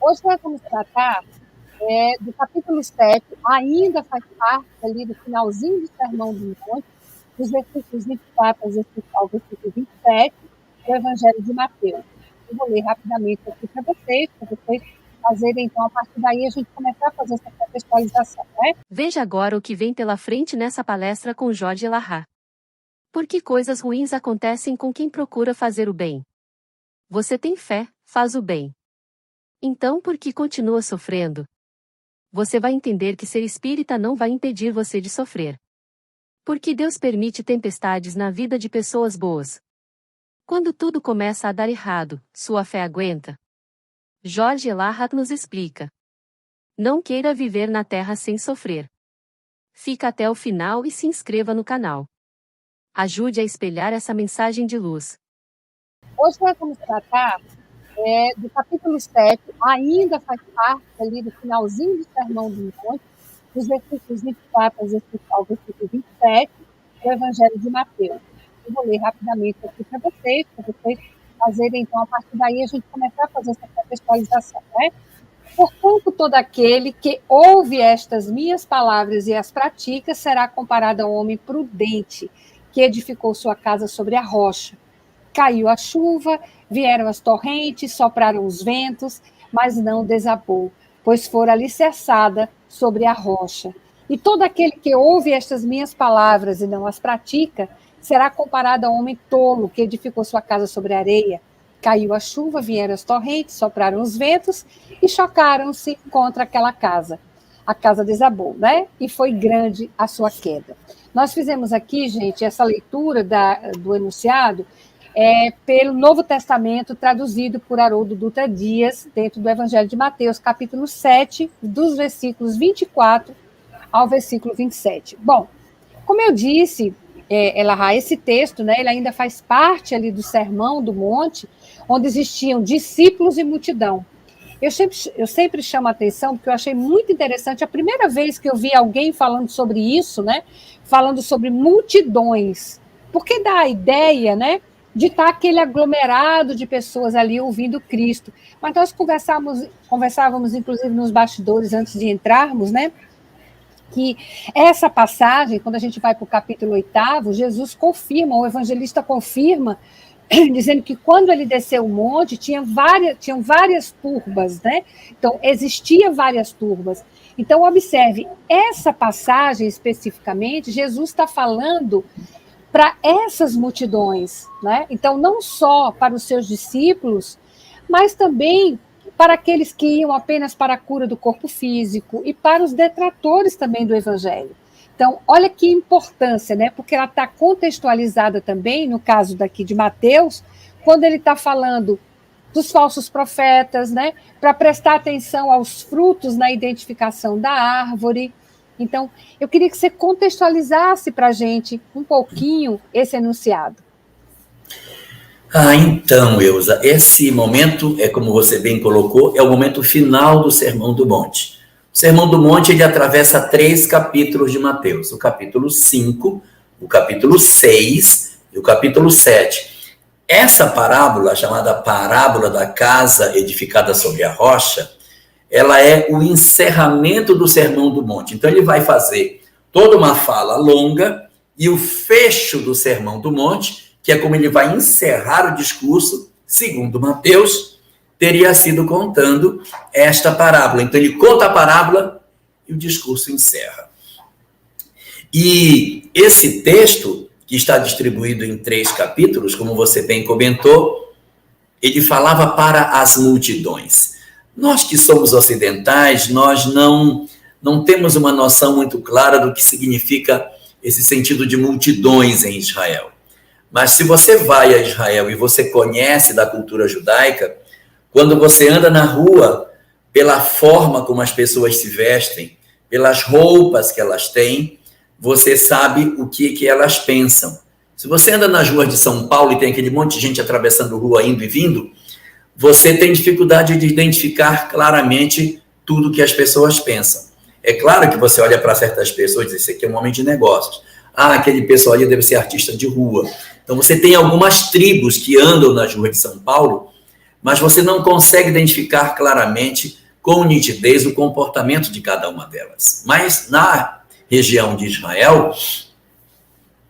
Hoje nós vamos tratar do capítulo 7, ainda faz parte ali do finalzinho do Sermão do Monte, dos versículos 24 ao versículo 27 do Evangelho de Mateus. Eu vou ler rapidamente aqui para vocês fazerem, então, a partir daí a gente começar a fazer essa contextualização, né? Veja agora o que vem pela frente nessa palestra com Jorge Elahá. Por que coisas ruins acontecem com quem procura fazer o bem? Você tem fé, faz o bem. Então por que continua sofrendo? Você vai entender que ser espírita não vai impedir você de sofrer. Porque Deus permite tempestades na vida de pessoas boas. Quando tudo começa a dar errado, sua fé aguenta? Jorge Elahá nos explica. Não queira viver na Terra sem sofrer. Fica até o final e se inscreva no canal. Ajude a espelhar essa mensagem de luz. Hoje nós vamos tratar do capítulo 7, ainda faz parte ali do finalzinho do Sermão do Monte, dos versículos 24 ao versículo 27 do Evangelho de Mateus. Eu vou ler rapidamente aqui para vocês fazerem, então, a partir daí a gente começar a fazer essa contextualização, né? Portanto, todo aquele que ouve estas minhas palavras e as pratica será comparado a um homem prudente, que edificou sua casa sobre a rocha. Caiu a chuva, vieram as torrentes, sopraram os ventos, mas não desabou, pois fora alicerçada sobre a rocha. E todo aquele que ouve estas minhas palavras e não as pratica, será comparado a um homem tolo, que edificou sua casa sobre a areia. Caiu a chuva, vieram as torrentes, sopraram os ventos e chocaram-se contra aquela casa. A casa desabou, né? E foi grande a sua queda. Nós fizemos aqui, gente, essa leitura do enunciado pelo Novo Testamento, traduzido por Haroldo Dutra Dias, dentro do Evangelho de Mateus, capítulo 7, dos versículos 24 ao versículo 27. Bom, como eu disse, Elahá, esse texto, né, ele ainda faz parte ali do Sermão do Monte, onde existiam discípulos e multidão. Eu sempre chamo a atenção, porque eu achei muito interessante, a primeira vez que eu vi alguém falando sobre isso, né, falando sobre multidões, porque dá a ideia, né, de estar aquele aglomerado de pessoas ali ouvindo Cristo. Mas nós conversávamos, inclusive, nos bastidores, antes de entrarmos, né, que essa passagem, quando a gente vai para o capítulo 8, Jesus confirma, o evangelista confirma, dizendo que quando ele desceu o monte, tinham várias turbas, né? Então, existiam várias turbas. Então, observe, essa passagem especificamente, Jesus está falando para essas multidões, né? Então, não só para os seus discípulos, mas também para aqueles que iam apenas para a cura do corpo físico e para os detratores também do Evangelho. Então, olha que importância, né? Porque ela está contextualizada também, no caso daqui de Mateus, quando ele está falando dos falsos profetas, né? Para prestar atenção aos frutos na identificação da árvore. Então, eu queria que você contextualizasse para a gente um pouquinho esse enunciado. Então, Eusa, esse momento, como você bem colocou, é o momento final do Sermão do Monte. O Sermão do Monte, ele atravessa 3 capítulos de Mateus, o capítulo 5, o capítulo 6 e o capítulo 7. Essa parábola, chamada parábola da casa edificada sobre a rocha, ela é o encerramento do Sermão do Monte. Então, ele vai fazer toda uma fala longa e o fecho do Sermão do Monte, que é como ele vai encerrar o discurso, segundo Mateus, teria sido contando esta parábola. Então, ele conta a parábola e o discurso encerra. E esse texto, que está distribuído em 3 capítulos, como você bem comentou, ele falava para as multidões. Nós que somos ocidentais, nós não temos uma noção muito clara do que significa esse sentido de multidões em Israel. Mas se você vai a Israel e você conhece da cultura judaica, quando você anda na rua, pela forma como as pessoas se vestem, pelas roupas que elas têm, você sabe o que elas pensam. Se você anda nas ruas de São Paulo e tem aquele monte de gente atravessando rua, indo e vindo, você tem dificuldade de identificar claramente tudo que as pessoas pensam. É claro que você olha para certas pessoas e diz, esse aqui é um homem de negócios. Aquele pessoal ali deve ser artista de rua. Então, você tem algumas tribos que andam nas ruas de São Paulo, mas você não consegue identificar claramente, com nitidez, o comportamento de cada uma delas. Mas na região de Israel,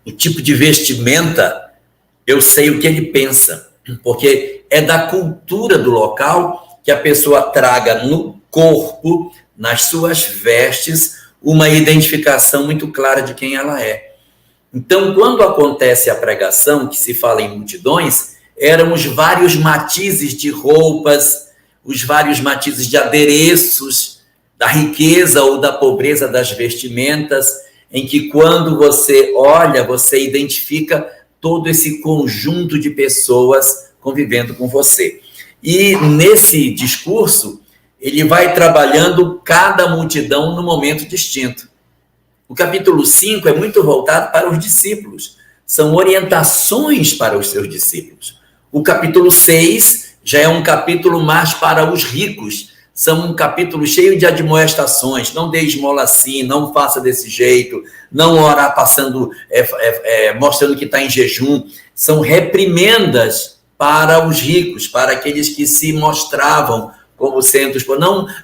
o tipo de vestimenta, eu sei o que ele pensa, porque é da cultura do local que a pessoa traga no corpo, nas suas vestes, uma identificação muito clara de quem ela é. Então, quando acontece a pregação, que se fala em multidões, eram os vários matizes de roupas, os vários matizes de adereços, da riqueza ou da pobreza das vestimentas, em que quando você olha, você identifica todo esse conjunto de pessoas convivendo com você. E nesse discurso, ele vai trabalhando cada multidão num momento distinto. O capítulo 5 é muito voltado para os discípulos, são orientações para os seus discípulos. O capítulo 6 já é um capítulo mais para os ricos, são um capítulo cheio de admoestações, não dê esmola assim, não faça desse jeito, não orar passando, mostrando que está em jejum, são reprimendas para os ricos, para aqueles que se mostravam como sendo,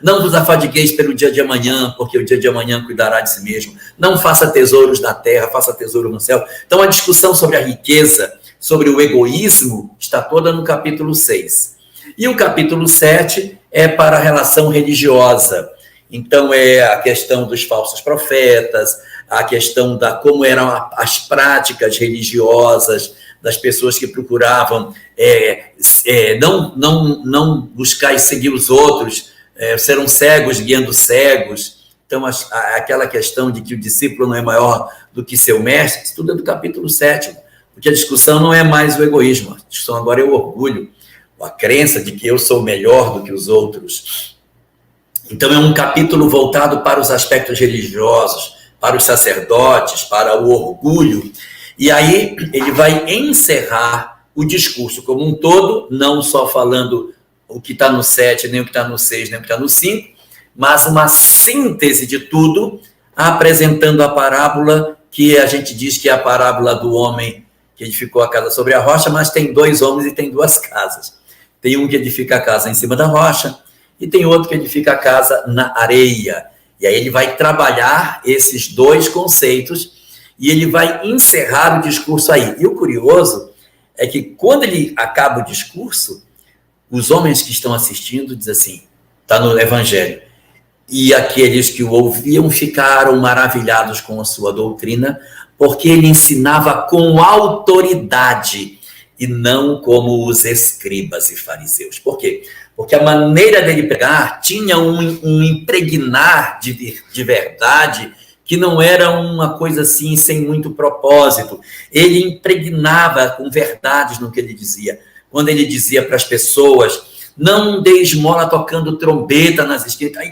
não vos afadigueis pelo dia de amanhã, porque o dia de amanhã cuidará de si mesmo. Não faça tesouros na terra, faça tesouro no céu. Então, a discussão sobre a riqueza, sobre o egoísmo, está toda no capítulo 6. E o capítulo 7 é para a relação religiosa. Então, é a questão dos falsos profetas, a questão da como eram as práticas religiosas, das pessoas que procuravam não buscar e seguir os outros, serão cegos guiando cegos. Então, aquela questão de que o discípulo não é maior do que seu mestre, isso tudo é do capítulo 7, porque a discussão não é mais o egoísmo, a discussão agora é o orgulho, a crença de que eu sou melhor do que os outros. Então, é um capítulo voltado para os aspectos religiosos, para os sacerdotes, para o orgulho. E aí ele vai encerrar o discurso como um todo, não só falando o que está no 7, nem o que está no 6, nem o que está no 5, mas uma síntese de tudo, apresentando a parábola que a gente diz que é a parábola do homem que edificou a casa sobre a rocha, mas tem 2 homens e tem 2 casas. Tem um que edifica a casa em cima da rocha e tem outro que edifica a casa na areia. E aí ele vai trabalhar esses 2 conceitos e ele vai encerrar o discurso aí. E o curioso é que quando ele acaba o discurso, os homens que estão assistindo dizem assim, está no Evangelho, e aqueles que o ouviam ficaram maravilhados com a sua doutrina, porque ele ensinava com autoridade e não como os escribas e fariseus. Por quê? Porque a maneira dele pregar tinha um impregnar de verdade, que não era uma coisa assim, sem muito propósito. Ele impregnava com verdades no que ele dizia. Quando ele dizia para as pessoas, não dê esmola tocando trombeta nas esquinas,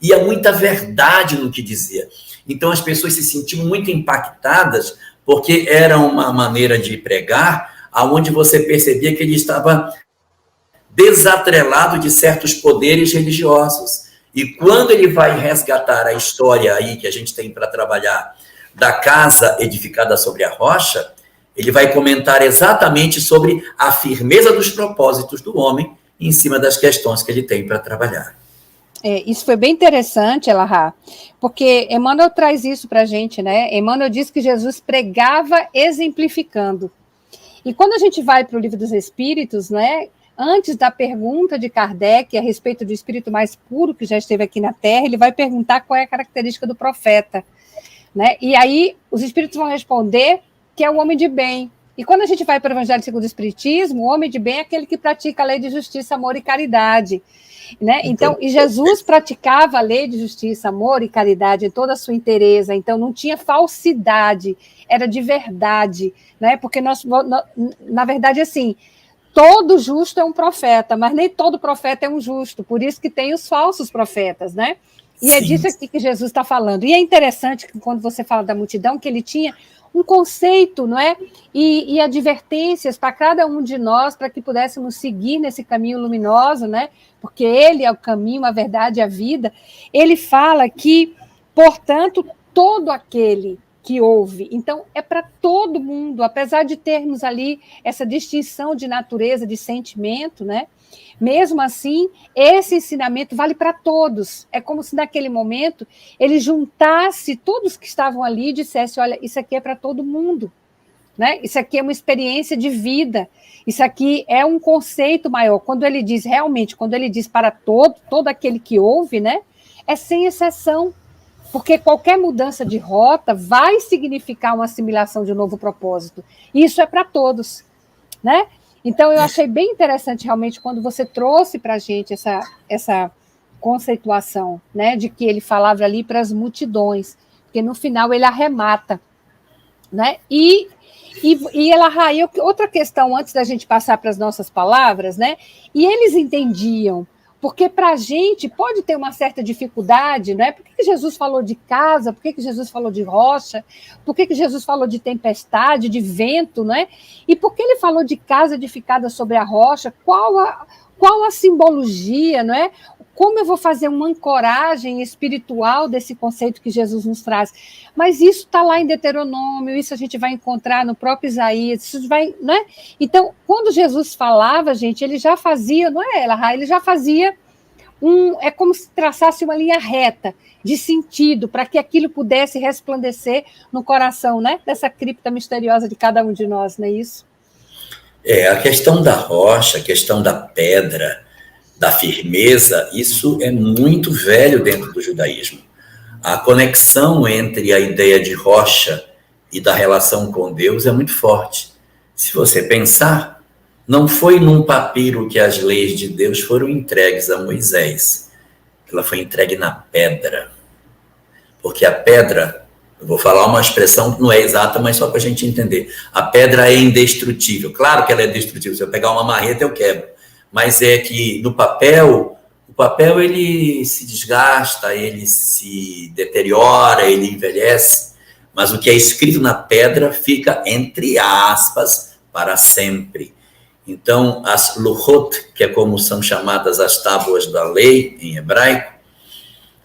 ia muita verdade no que dizia. Então as pessoas se sentiam muito impactadas, porque era uma maneira de pregar, onde você percebia que ele estava desatrelado de certos poderes religiosos. E quando ele vai resgatar a história aí que a gente tem para trabalhar da casa edificada sobre a rocha, ele vai comentar exatamente sobre a firmeza dos propósitos do homem em cima das questões que ele tem para trabalhar. Isso foi bem interessante, Elahá, porque Emmanuel traz isso para a gente, né? Emmanuel diz que Jesus pregava exemplificando. E quando a gente vai para o Livro dos Espíritos, né? Antes da pergunta de Kardec a respeito do espírito mais puro que já esteve aqui na Terra, ele vai perguntar qual é a característica do profeta, né? E aí os espíritos vão responder que é o homem de bem. E quando a gente vai para o Evangelho segundo o Espiritismo, o homem de bem é aquele que pratica a lei de justiça, amor e caridade, né? Então, e Jesus praticava a lei de justiça, amor e caridade em toda a sua inteireza, então não tinha falsidade, era de verdade, né? Porque na verdade, assim, todo justo é um profeta, mas nem todo profeta é um justo, por isso que tem os falsos profetas, né? E é disso aqui que Jesus está falando. E é interessante que quando você fala da multidão, que ele tinha um conceito, não é? E advertências para cada um de nós, para que pudéssemos seguir nesse caminho luminoso, né? Porque ele é o caminho, a verdade e a vida. Ele fala que, portanto, todo aquele que ouve. Então, é para todo mundo, apesar de termos ali essa distinção de natureza, de sentimento, né? Mesmo assim, esse ensinamento vale para todos. É como se naquele momento ele juntasse todos que estavam ali e dissesse: olha, isso aqui é para todo mundo, né? Isso aqui é uma experiência de vida, isso aqui é um conceito maior. Quando ele diz realmente, quando ele diz para todo aquele que ouve, né? É sem exceção, porque qualquer mudança de rota vai significar uma assimilação de um novo propósito. E isso é para todos, né? Então, eu achei bem interessante, realmente, quando você trouxe para a gente essa conceituação, né, de que ele falava ali para as multidões, porque no final ele arremata, né? E ela raia outra questão, antes da gente passar para as nossas palavras, né? E eles entendiam, porque para a gente pode ter uma certa dificuldade, né? Por que Jesus falou de casa? Por que Jesus falou de rocha? Por que Jesus falou de tempestade, de vento, né? E por que ele falou de casa edificada sobre a rocha? Qual a simbologia, não é? Como eu vou fazer uma ancoragem espiritual desse conceito que Jesus nos traz? Mas isso está lá em Deuteronômio, isso a gente vai encontrar no próprio Isaías, isso vai, né? Então, quando Jesus falava, gente, ele já fazia, não é, Elahá? Ele já fazia é como se traçasse uma linha reta de sentido para que aquilo pudesse resplandecer no coração, né? Dessa cripta misteriosa de cada um de nós, não é isso? A questão da rocha, a questão da pedra, da firmeza, isso é muito velho dentro do judaísmo. A conexão entre a ideia de rocha e da relação com Deus é muito forte. Se você pensar, não foi num papiro que as leis de Deus foram entregues a Moisés. Ela foi entregue na pedra. Porque a pedra, eu vou falar uma expressão que não é exata, mas só para a gente entender. A pedra é indestrutível. Claro que ela é destrutível. Se eu pegar uma marreta, eu quebro. Mas é que no papel, o papel ele se desgasta, ele se deteriora, ele envelhece, mas o que é escrito na pedra fica, entre aspas, para sempre. Então, as luchot, que é como são chamadas as tábuas da lei em hebraico,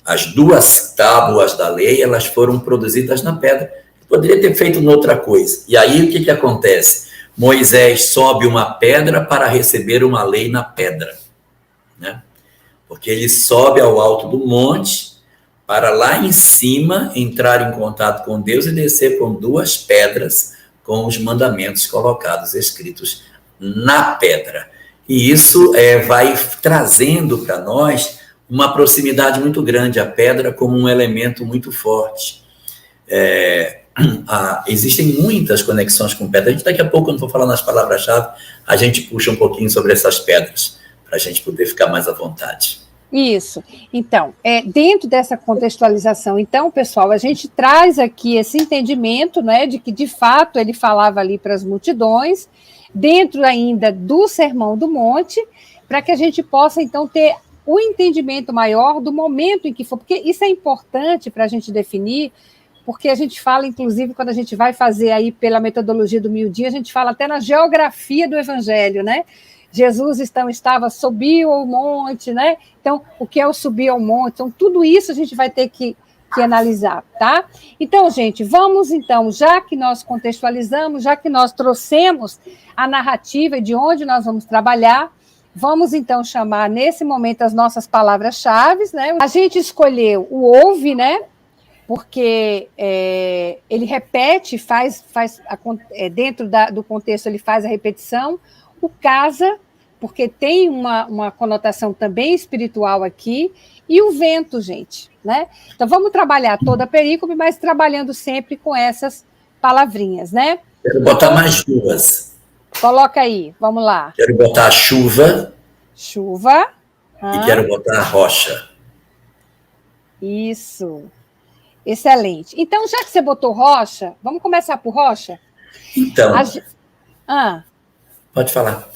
as duas tábuas da lei, elas foram produzidas na pedra. Poderia ter feito noutra coisa. E aí, o que acontece? Moisés sobe uma pedra para receber uma lei na pedra, né? Porque ele sobe ao alto do monte para lá em cima entrar em contato com Deus e descer com duas pedras com os mandamentos colocados, escritos na pedra. E isso vai trazendo para nós uma proximidade muito grande, a pedra como um elemento muito forte. Existem muitas conexões com pedra. Daqui a pouco, quando for falar nas palavras-chave, a gente puxa um pouquinho sobre essas pedras, para a gente poder ficar mais à vontade. Isso. Então, dentro dessa contextualização, então, pessoal, a gente traz aqui esse entendimento, né, de que, de fato, ele falava ali para as multidões, dentro ainda do Sermão do Monte, para que a gente possa, então, ter o entendimento maior do momento em que for, porque isso é importante para a gente definir, porque a gente fala, inclusive, quando a gente vai fazer aí pela metodologia do miudinho, a gente fala até na geografia do Evangelho, né? Jesus subiu ao monte, né? Então, o que é o subir ao monte? Então, tudo isso a gente vai ter que analisar, tá? Então, gente, vamos então, já que nós contextualizamos, já que nós trouxemos a narrativa e de onde nós vamos trabalhar, vamos então chamar nesse momento as nossas palavras-chave, né? A gente escolheu o ouve, né? Porque ele repete, dentro do contexto ele faz a repetição. O casa, porque tem uma conotação também espiritual aqui, e o vento, gente, né? Então, vamos trabalhar toda a perícope, mas trabalhando sempre com essas palavrinhas, né? Quero botar mais duas. Coloca aí, vamos lá. Quero botar chuva. Chuva. E quero botar rocha. Isso. Excelente. Então, já que você botou rocha, vamos começar por rocha? Então... Pode falar.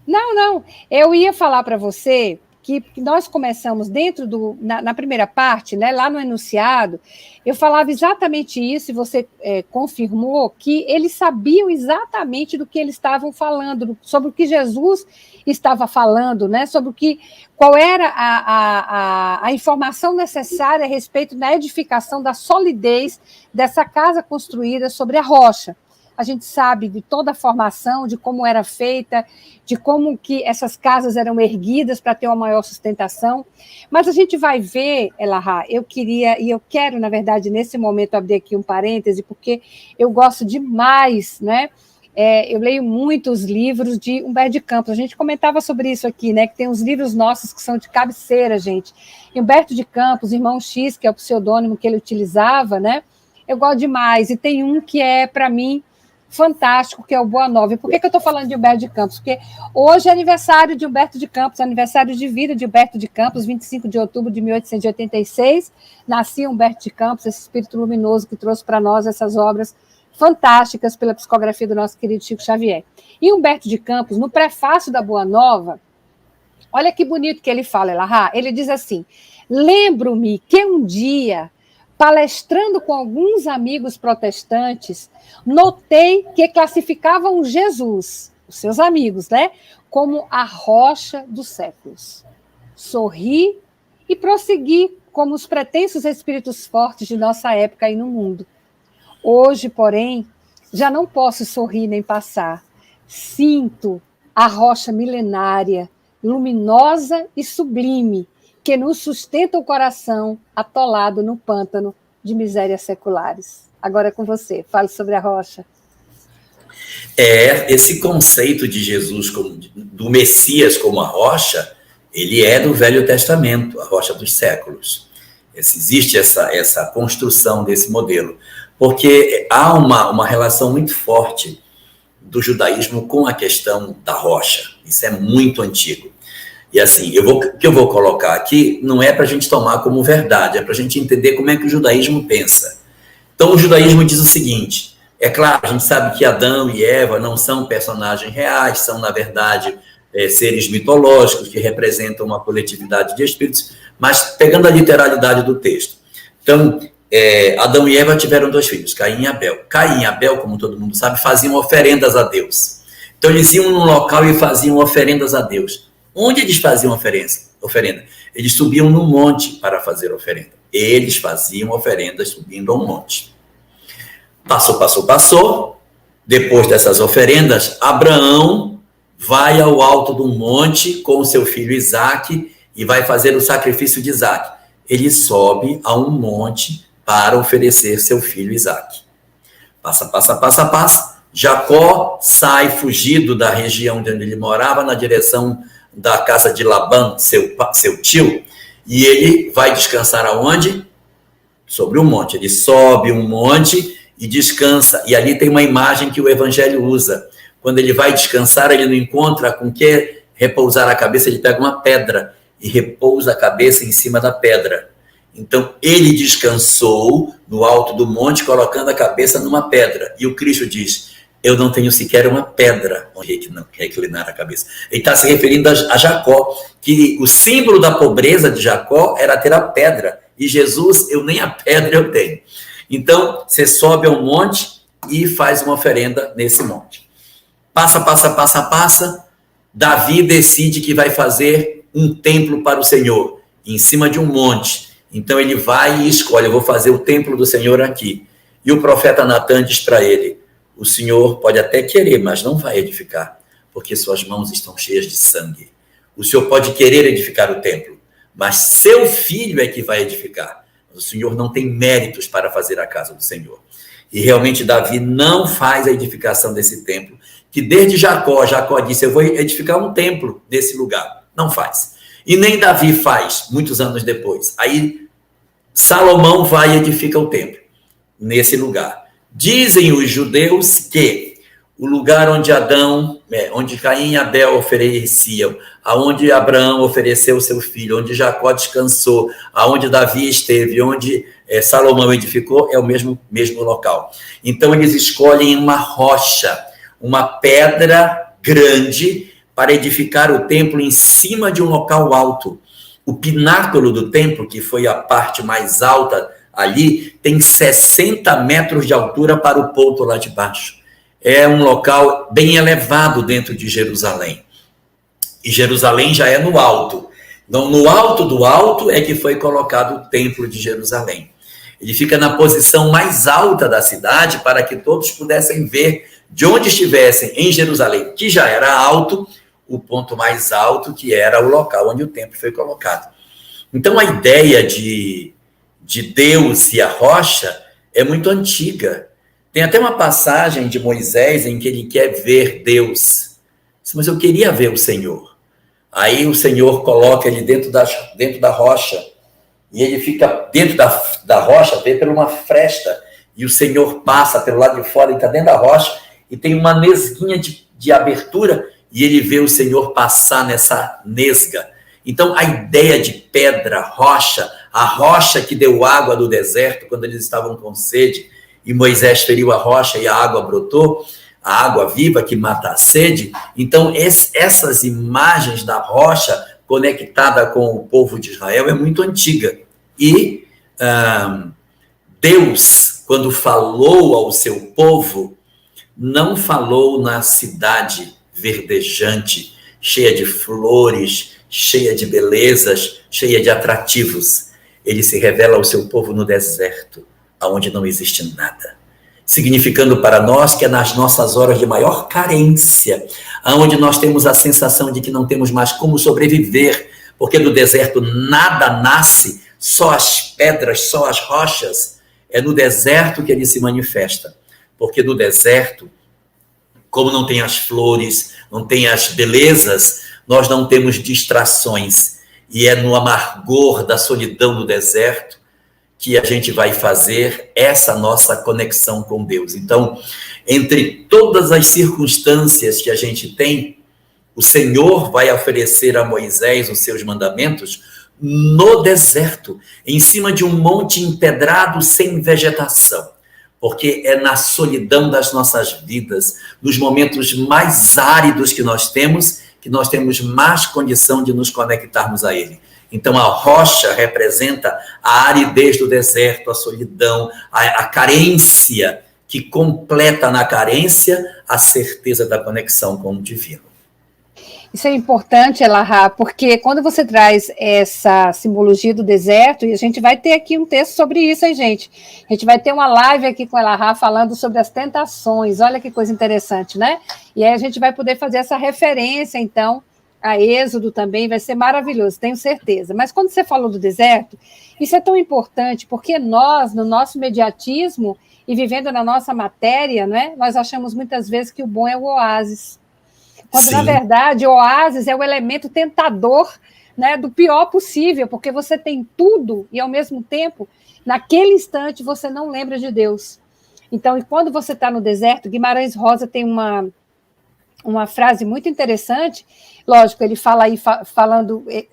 Não. Eu ia falar para você que nós começamos dentro na primeira parte, né, lá no enunciado, eu falava exatamente isso, e você confirmou que eles sabiam exatamente do que eles estavam falando, sobre o que Jesus estava falando, né, sobre qual era a informação necessária a respeito da edificação, da solidez dessa casa construída sobre a rocha. A gente sabe de toda a formação, de como era feita, de como que essas casas eram erguidas para ter uma maior sustentação. Mas a gente vai ver, Elahá, eu quero, na verdade, nesse momento, abrir aqui um parêntese, porque eu gosto demais, né? Eu leio muitos livros de Humberto de Campos. A gente comentava sobre isso aqui, né? Que tem uns livros nossos que são de cabeceira, gente. E Humberto de Campos, Irmão X, que é o pseudônimo que ele utilizava, né? Eu gosto demais. E tem um que é, para mim, fantástico, que é o Boa Nova. E por que eu estou falando de Humberto de Campos? Porque hoje é aniversário de Humberto de Campos, aniversário de vida de Humberto de Campos, 25 de outubro de 1886, nascia Humberto de Campos, esse espírito luminoso que trouxe para nós essas obras fantásticas pela psicografia do nosso querido Chico Xavier. E Humberto de Campos, no prefácio da Boa Nova, olha que bonito que ele fala, Elahá, ele diz assim: lembro-me que um dia, palestrando com alguns amigos protestantes, notei que classificavam Jesus, os seus amigos, né, como a rocha dos séculos. Sorri e prossegui como os pretensos espíritos fortes de nossa época aí no mundo. Hoje, porém, já não posso sorrir nem passar. Sinto a rocha milenária, luminosa e sublime, que nos sustenta o coração atolado no pântano de misérias seculares. Agora é com você, fale sobre a rocha. Esse conceito de Jesus, do Messias como a rocha, ele é do Velho Testamento, a rocha dos séculos. Existe essa construção desse modelo, porque há uma relação muito forte do judaísmo com a questão da rocha. Isso é muito antigo. E assim, o que eu vou colocar aqui não é para a gente tomar como verdade, é para a gente entender como é que o judaísmo pensa. Então, o judaísmo diz o seguinte: é claro, a gente sabe que Adão e Eva não são personagens reais, são, na verdade, seres mitológicos que representam uma coletividade de espíritos, mas pegando a literalidade do texto. Então, Adão e Eva tiveram 2 filhos, Caim e Abel. Caim e Abel, como todo mundo sabe, faziam oferendas a Deus. Então, eles iam num local e faziam oferendas a Deus. Onde eles faziam oferenda? Eles subiam no monte para fazer oferenda. Eles faziam oferendas subindo ao monte. Passou. Depois dessas oferendas, Abraão vai ao alto do monte com o seu filho Isaque e vai fazer o sacrifício de Isaque. Ele sobe a um monte para oferecer seu filho Isaque. Passa. Jacó sai fugido da região onde ele morava na direção da casa de Labã, seu tio, e ele vai descansar aonde? Sobre um monte. Ele sobe um monte e descansa. E ali tem uma imagem que o Evangelho usa. Quando ele vai descansar, ele não encontra com que repousar a cabeça, ele pega uma pedra e repousa a cabeça em cima da pedra. Então, ele descansou no alto do monte, colocando a cabeça numa pedra. E o Cristo diz: eu não tenho sequer uma pedra onde reclinar a cabeça. Ele está se referindo a Jacó, que o símbolo da pobreza de Jacó era ter a pedra. E Jesus, eu nem a pedra eu tenho. Então, você sobe ao monte e faz uma oferenda nesse monte. Passa. Davi decide que vai fazer um templo para o Senhor, em cima de um monte. Então, ele vai e escolhe: eu vou fazer o templo do Senhor aqui. E o profeta Natan diz para ele: o Senhor pode até querer, mas não vai edificar, porque suas mãos estão cheias de sangue. O Senhor pode querer edificar o templo, mas seu filho é que vai edificar. O Senhor não tem méritos para fazer a casa do Senhor. E realmente Davi não faz a edificação desse templo, que desde Jacó disse: eu vou edificar um templo nesse lugar. Não faz. E nem Davi faz, muitos anos depois. Aí Salomão vai e edifica o templo nesse lugar. Dizem os judeus que o lugar onde Caim e Abel ofereciam, aonde Abraão ofereceu seu filho, onde Jacó descansou, aonde Davi esteve, onde Salomão edificou, é o mesmo local. Então eles escolhem uma rocha, uma pedra grande, para edificar o templo em cima de um local alto. O pináculo do templo, que foi a parte mais alta ali, tem 60 metros de altura para o ponto lá de baixo. É um local bem elevado dentro de Jerusalém. E Jerusalém já é no alto. Então, no alto do alto é que foi colocado o templo de Jerusalém. Ele fica na posição mais alta da cidade para que todos pudessem ver de onde estivessem em Jerusalém, que já era alto, o ponto mais alto, que era o local onde o templo foi colocado. Então, a ideia de Deus e a rocha é muito antiga. Tem até uma passagem de Moisés em que ele quer ver Deus. Mas eu queria ver o Senhor. Aí o Senhor coloca ele dentro da rocha, e ele fica dentro da rocha, vê por uma fresta, e o Senhor passa pelo lado de fora, ele está dentro da rocha, e tem uma nesguinha de abertura, e ele vê o Senhor passar nessa nesga. Então, a ideia de pedra, rocha, a rocha que deu água do deserto, quando eles estavam com sede, e Moisés feriu a rocha e a água brotou, a água viva que mata a sede. Então, essas imagens da rocha conectada com o povo de Israel é muito antiga. E Deus, quando falou ao seu povo, não falou na cidade verdejante, cheia de flores, cheia de belezas, cheia de atrativos. Ele se revela ao seu povo no deserto, onde não existe nada. Significando para nós que é nas nossas horas de maior carência, onde nós temos a sensação de que não temos mais como sobreviver, porque do deserto nada nasce, só as pedras, só as rochas. É no deserto que ele se manifesta, porque no deserto, como não tem as flores, não tem as belezas, nós não temos distrações, e é no amargor da solidão do deserto que a gente vai fazer essa nossa conexão com Deus. Então, entre todas as circunstâncias que a gente tem, o Senhor vai oferecer a Moisés os seus mandamentos no deserto, em cima de um monte empedrado sem vegetação, porque é na solidão das nossas vidas, nos momentos mais áridos que nós temos mais condição de nos conectarmos a Ele. Então, a rocha representa a aridez do deserto, a solidão, a carência, que completa na carência a certeza da conexão com o divino. Isso é importante, Elahá, porque quando você traz essa simbologia do deserto, e a gente vai ter aqui um texto sobre isso, hein, gente? A gente vai ter uma live aqui com Elahá falando sobre as tentações, olha que coisa interessante, né? E aí a gente vai poder fazer essa referência, então, a Êxodo também, vai ser maravilhoso, tenho certeza. Mas quando você falou do deserto, isso é tão importante, porque nós, no nosso mediatismo, e vivendo na nossa matéria, né, nós achamos muitas vezes que o bom é o oásis. Quando, Sim. Na verdade, o oásis é o elemento tentador, né, do pior possível, porque você tem tudo e, ao mesmo tempo, naquele instante, você não lembra de Deus. Então, e quando você está no deserto, Guimarães Rosa tem uma frase muito interessante, lógico, ele fala aí,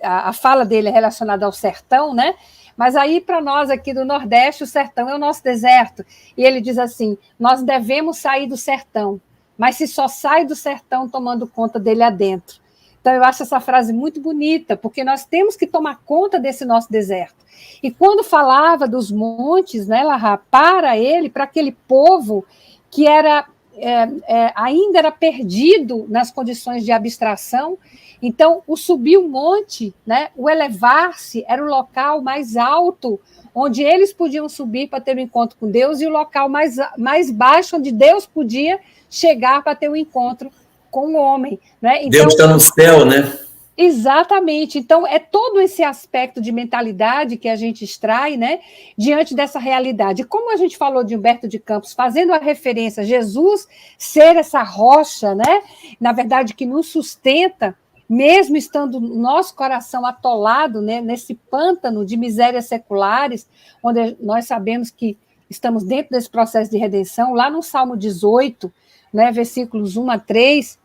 a fala dele é relacionada ao sertão, né? Mas aí, para nós aqui do Nordeste, o sertão é o nosso deserto. E ele diz assim, nós devemos sair do sertão, mas se só sai do sertão tomando conta dele adentro. Então, eu acho essa frase muito bonita, porque nós temos que tomar conta desse nosso deserto. E quando falava dos montes, né, Elahá, para aquele povo que era, ainda era perdido nas condições de abstração, então, o subir o monte, né, o elevar-se, era o local mais alto, onde eles podiam subir para ter um encontro com Deus, e o local mais baixo, onde Deus podia chegar para ter um encontro com o homem. Né? Então, Deus está no céu, né? Exatamente. Então, é todo esse aspecto de mentalidade que a gente extrai, né, diante dessa realidade. Como a gente falou de Humberto de Campos, fazendo a referência a Jesus ser essa rocha, né, na verdade, que nos sustenta, mesmo estando nosso coração atolado, né, nesse pântano de misérias seculares, onde nós sabemos que estamos dentro desse processo de redenção, lá no Salmo 18, né, versículos 1 a 3,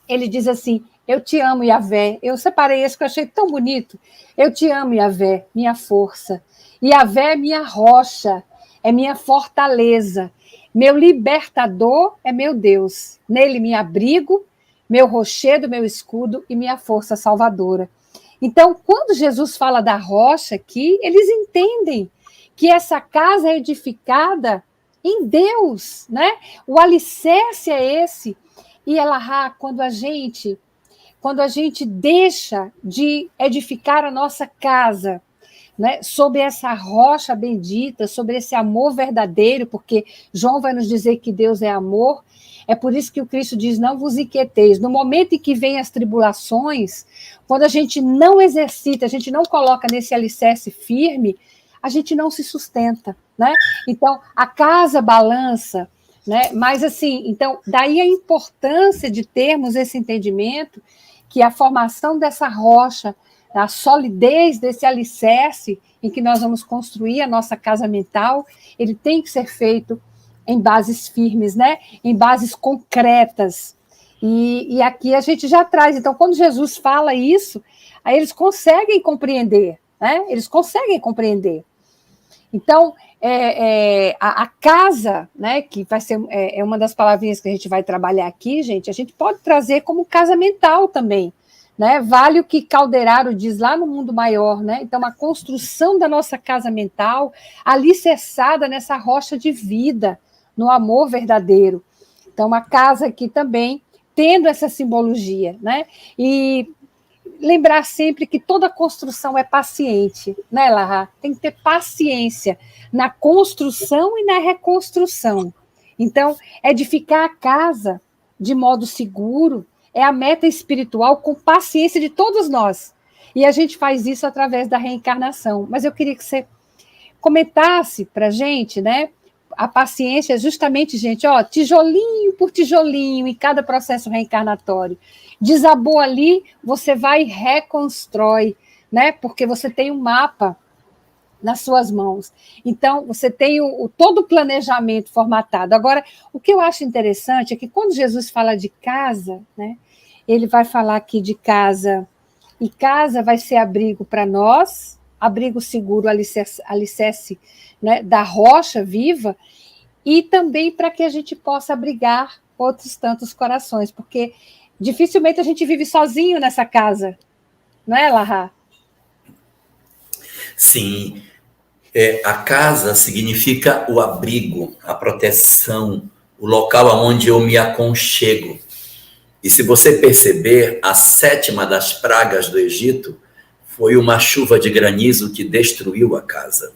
ele diz assim, eu te amo, Yahvé. Eu separei esse que eu achei tão bonito. Eu te amo, Yahvé, minha força. Yahvé é minha rocha, é minha fortaleza. Meu libertador é meu Deus. Nele me abrigo, meu rochedo, meu escudo e minha força salvadora. Então, quando Jesus fala da rocha aqui, eles entendem que essa casa é edificada em Deus, né? O alicerce é esse. E Elahá, quando a gente deixa de edificar a nossa casa, né, sobre essa rocha bendita, sobre esse amor verdadeiro, porque João vai nos dizer que Deus é amor, é por isso que o Cristo diz, não vos inquieteis. No momento em que vem as tribulações, quando a gente não exercita, a gente não coloca nesse alicerce firme, a gente não se sustenta, né? Então, a casa balança, né? Mas assim, então, daí a importância de termos esse entendimento que a formação dessa rocha, a solidez desse alicerce em que nós vamos construir a nossa casa mental, ele tem que ser feito em bases firmes, né? Em bases concretas. E aqui a gente já traz. Então, quando Jesus fala isso, aí eles conseguem compreender, né? Eles conseguem compreender. Então, a casa, né, que vai ser uma das palavrinhas que a gente vai trabalhar aqui, gente, a gente pode trazer como casa mental também, né? Vale o que Calderaro diz lá no Mundo Maior, né? Então, a construção da nossa casa mental alicerçada nessa rocha de vida, no amor verdadeiro. Então, a casa aqui também tendo essa simbologia, né? E lembrar sempre que toda construção é paciente, né, Lara? Tem que ter paciência na construção e na reconstrução. Então, edificar a casa de modo seguro é a meta espiritual com paciência de todos nós. E a gente faz isso através da reencarnação. Mas eu queria que você comentasse para a gente, né? A paciência é justamente, gente, ó, tijolinho por tijolinho em cada processo reencarnatório. Desabou ali, você vai e reconstrói, né? Porque você tem um mapa nas suas mãos. Então, você tem todo o planejamento formatado. Agora, o que eu acho interessante é que quando Jesus fala de casa, né? Ele vai falar aqui de casa, e casa vai ser abrigo para nós, abrigo seguro, alicerce, né, da rocha viva, e também para que a gente possa abrigar outros tantos corações, porque dificilmente a gente vive sozinho nessa casa, não é, Lara? Sim, a casa significa o abrigo, a proteção, o local onde eu me aconchego. E se você perceber, a 7ª das pragas do Egito foi uma chuva de granizo que destruiu a casa.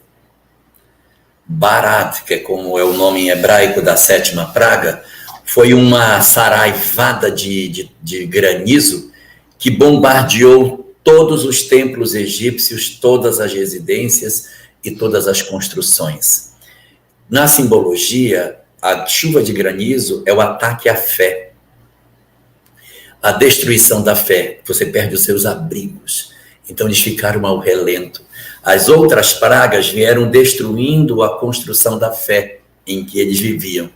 Barat, que é como é o nome em hebraico da 7ª praga, foi uma saraivada de granizo que bombardeou todos os templos egípcios, todas as residências e todas as construções. Na simbologia, a chuva de granizo é o ataque à fé. A destruição da fé, você perde os seus abrigos. Então eles ficaram ao relento. As outras pragas vieram destruindo a construção da fé em que eles viviam.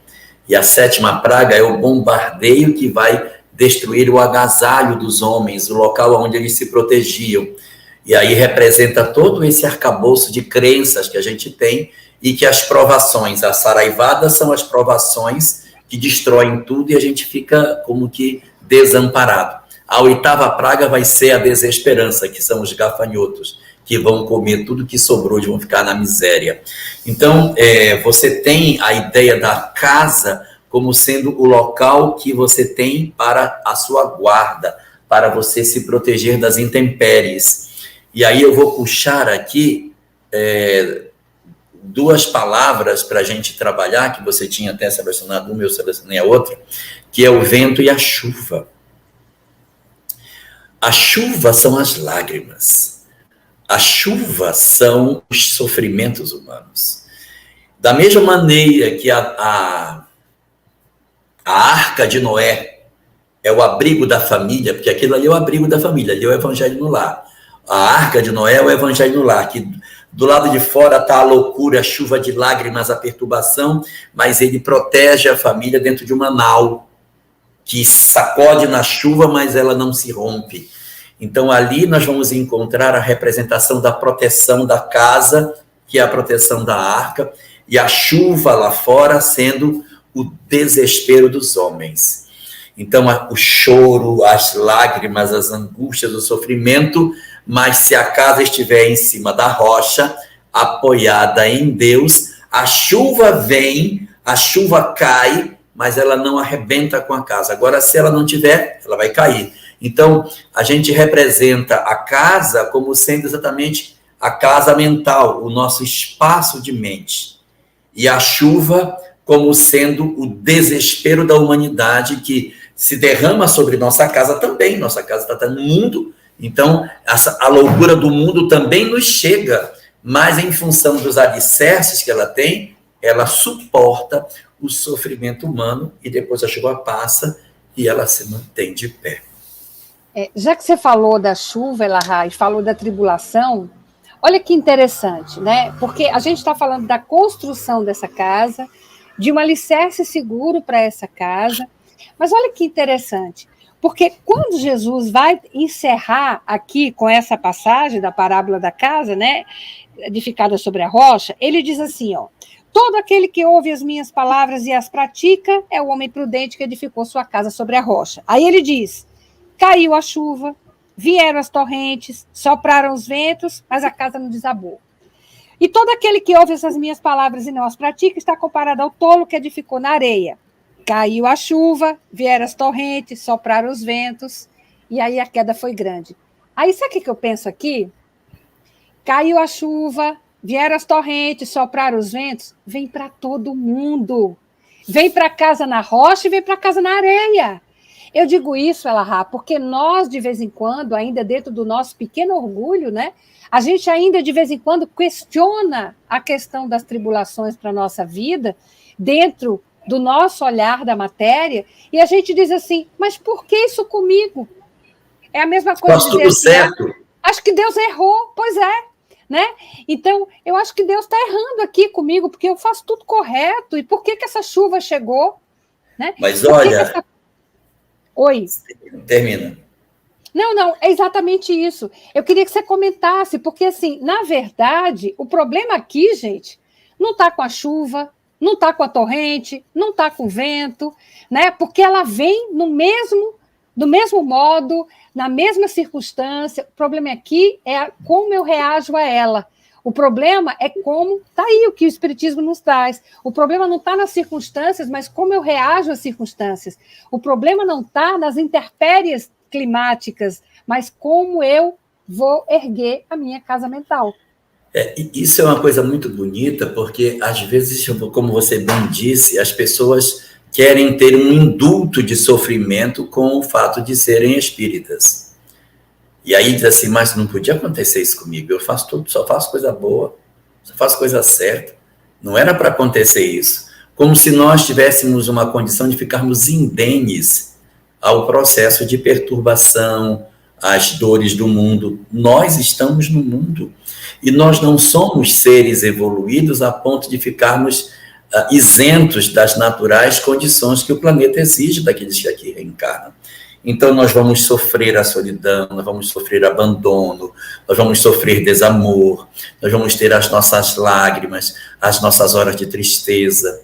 E a 7ª praga é o bombardeio que vai destruir o agasalho dos homens, o local onde eles se protegiam. E aí representa todo esse arcabouço de crenças que a gente tem e que as provações, as saraivadas são as provações que destroem tudo e a gente fica como que desamparado. A 8ª praga vai ser a desesperança, que são os gafanhotos, que vão comer tudo que sobrou e vão ficar na miséria. Então, você tem a ideia da casa como sendo o local que você tem para a sua guarda, para você se proteger das intempéries. E aí eu vou puxar aqui 2 palavras para a gente trabalhar, que você tinha até selecionado uma, eu selecionei a outra, que é o vento e a chuva. A chuva são as lágrimas. A chuva são os sofrimentos humanos. Da mesma maneira que a arca de Noé é o abrigo da família, porque aquilo ali é o abrigo da família, ali é o evangelho no lar. A arca de Noé é o evangelho no lar, que do lado de fora está a loucura, a chuva de lágrimas, a perturbação, mas ele protege a família dentro de uma nau, que sacode na chuva, mas ela não se rompe. Então, ali nós vamos encontrar a representação da proteção da casa, que é a proteção da arca, e a chuva lá fora sendo o desespero dos homens. Então, o choro, as lágrimas, as angústias, o sofrimento, mas se a casa estiver em cima da rocha, apoiada em Deus, a chuva vem, a chuva cai, mas ela não arrebenta com a casa. Agora, se ela não tiver, ela vai cair. Então, a gente representa a casa como sendo exatamente a casa mental, o nosso espaço de mente. E a chuva como sendo o desespero da humanidade que se derrama sobre nossa casa também. Nossa casa está no mundo, então a loucura do mundo também nos chega, mas em função dos alicerces que ela tem, ela suporta o sofrimento humano e depois a chuva passa e ela se mantém de pé. Já que você falou da chuva, Elahá, e falou da tribulação, olha que interessante, né? Porque a gente está falando da construção dessa casa, de um alicerce seguro para essa casa, mas olha que interessante, porque quando Jesus vai encerrar aqui com essa passagem da parábola da casa, né, edificada sobre a rocha, ele diz assim, ó, todo aquele que ouve as minhas palavras e as pratica é o homem prudente que edificou sua casa sobre a rocha. Aí ele diz, caiu a chuva, vieram as torrentes, sopraram os ventos, mas a casa não desabou. E todo aquele que ouve essas minhas palavras e não as pratica está comparado ao tolo que edificou na areia. Caiu a chuva, vieram as torrentes, sopraram os ventos, e aí a queda foi grande. Aí sabe o que eu penso aqui? Caiu a chuva, vieram as torrentes, sopraram os ventos, vem para todo mundo. Vem para casa na rocha e vem para casa na areia. Eu digo isso, Elahá, porque nós, de vez em quando, ainda dentro do nosso pequeno orgulho, né, a gente ainda, de vez em quando, questiona a questão das tribulações para a nossa vida, dentro do nosso olhar da matéria, e a gente diz assim, mas por que isso comigo? É a mesma coisa Faz de tudo dizer certo. Assim, acho que Deus errou, pois é, né? Então, eu acho que Deus está errando aqui comigo, porque eu faço tudo correto, e por que essa chuva chegou? Né? Mas olha... Oi. Termina. Não, é exatamente isso. Eu queria que você comentasse, porque, assim, na verdade, o problema aqui, gente, não está com a chuva, não está com a torrente, não está com o vento, né? Porque ela vem do mesmo modo, na mesma circunstância. O problema aqui é como eu reajo a ela. O problema é como... Está aí o que o Espiritismo nos traz. O problema não está nas circunstâncias, mas como eu reajo às circunstâncias. O problema não está nas intempéries climáticas, mas como eu vou erguer a minha casa mental. Isso é uma coisa muito bonita, porque, às vezes, como você bem disse, as pessoas querem ter um indulto de sofrimento com o fato de serem espíritas. E aí diz assim, mas não podia acontecer isso comigo, eu faço tudo, só faço coisa boa, só faço coisa certa. Não era para acontecer isso. Como se nós tivéssemos uma condição de ficarmos indenes ao processo de perturbação, às dores do mundo. Nós estamos no mundo. E nós não somos seres evoluídos a ponto de ficarmos isentos das naturais condições que o planeta exige daqueles que aqui reencarnam. Então, nós vamos sofrer a solidão, nós vamos sofrer abandono, nós vamos sofrer desamor, nós vamos ter as nossas lágrimas, as nossas horas de tristeza.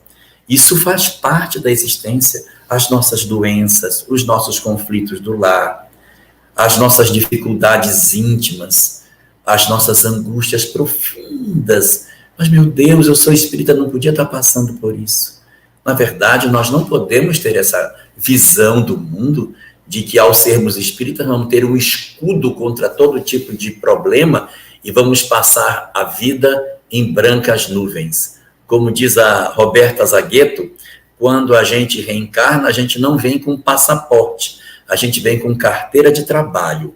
Isso faz parte da existência, as nossas doenças, os nossos conflitos do lar, as nossas dificuldades íntimas, as nossas angústias profundas. Mas, meu Deus, eu sou espírita, não podia estar passando por isso. Na verdade, nós não podemos ter essa visão do mundo de que, ao sermos espíritas, vamos ter um escudo contra todo tipo de problema e vamos passar a vida em brancas nuvens. Como diz a Roberta Zagueto, quando a gente reencarna, a gente não vem com passaporte, a gente vem com carteira de trabalho.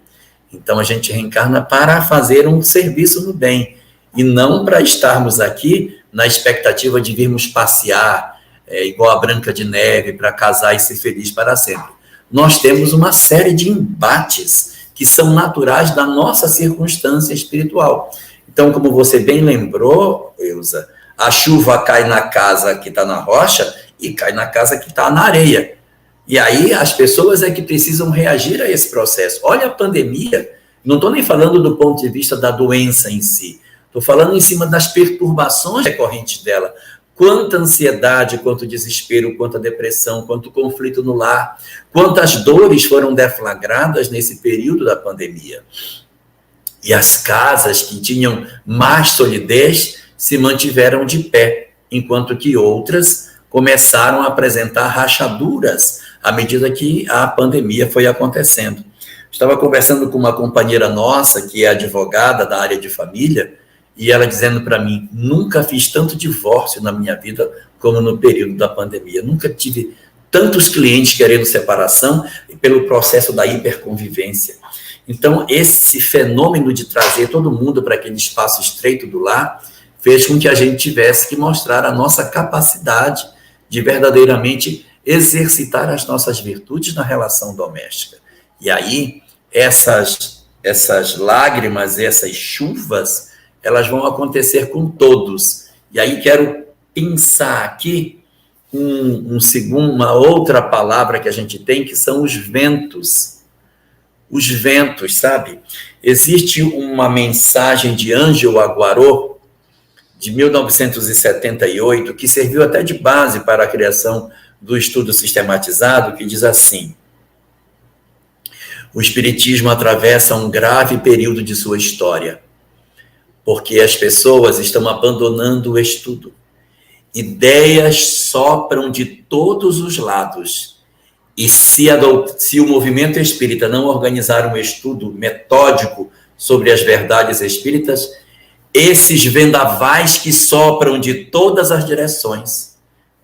Então, a gente reencarna para fazer um serviço no bem, e não para estarmos aqui na expectativa de virmos passear, igual a Branca de Neve, para casar e ser feliz para sempre. Nós temos uma série de embates que são naturais da nossa circunstância espiritual. Então, como você bem lembrou, Eusa, a chuva cai na casa que está na rocha e cai na casa que está na areia. E aí as pessoas é que precisam reagir a esse processo. Olha a pandemia, não estou nem falando do ponto de vista da doença em si, estou falando em cima das perturbações decorrentes dela. Quanta ansiedade, quanto desespero, quanta depressão, quanto conflito no lar, quantas dores foram deflagradas nesse período da pandemia. E as casas que tinham mais solidez se mantiveram de pé, enquanto que outras começaram a apresentar rachaduras à medida que a pandemia foi acontecendo. Estava conversando com uma companheira nossa, que é advogada da área de família, e ela dizendo para mim, nunca fiz tanto divórcio na minha vida como no período da pandemia. Nunca tive tantos clientes querendo separação pelo processo da hiperconvivência. Então, esse fenômeno de trazer todo mundo para aquele espaço estreito do lar fez com que a gente tivesse que mostrar a nossa capacidade de verdadeiramente exercitar as nossas virtudes na relação doméstica. E aí, essas lágrimas, essas chuvas, elas vão acontecer com todos. E aí quero pensar aqui uma outra palavra que a gente tem, que são os ventos. Os ventos, sabe? Existe uma mensagem de Ângelo Aguaró, de 1978, que serviu até de base para a criação do estudo sistematizado, que diz assim: o Espiritismo atravessa um grave período de sua história, porque as pessoas estão abandonando o estudo. Ideias sopram de todos os lados. E se o movimento espírita não organizar um estudo metódico sobre as verdades espíritas, esses vendavais que sopram de todas as direções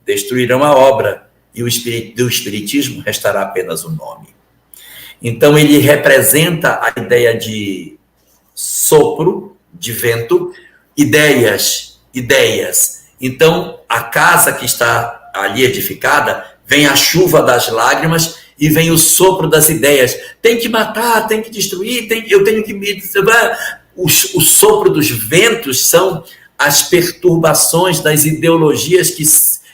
destruirão a obra e do espiritismo restará apenas o nome. Então, ele representa a ideia de sopro, de vento, ideias. Então, a casa que está ali edificada, vem a chuva das lágrimas e vem o sopro das ideias. Tem que matar, tem que destruir, eu tenho que me... O sopro dos ventos são as perturbações das ideologias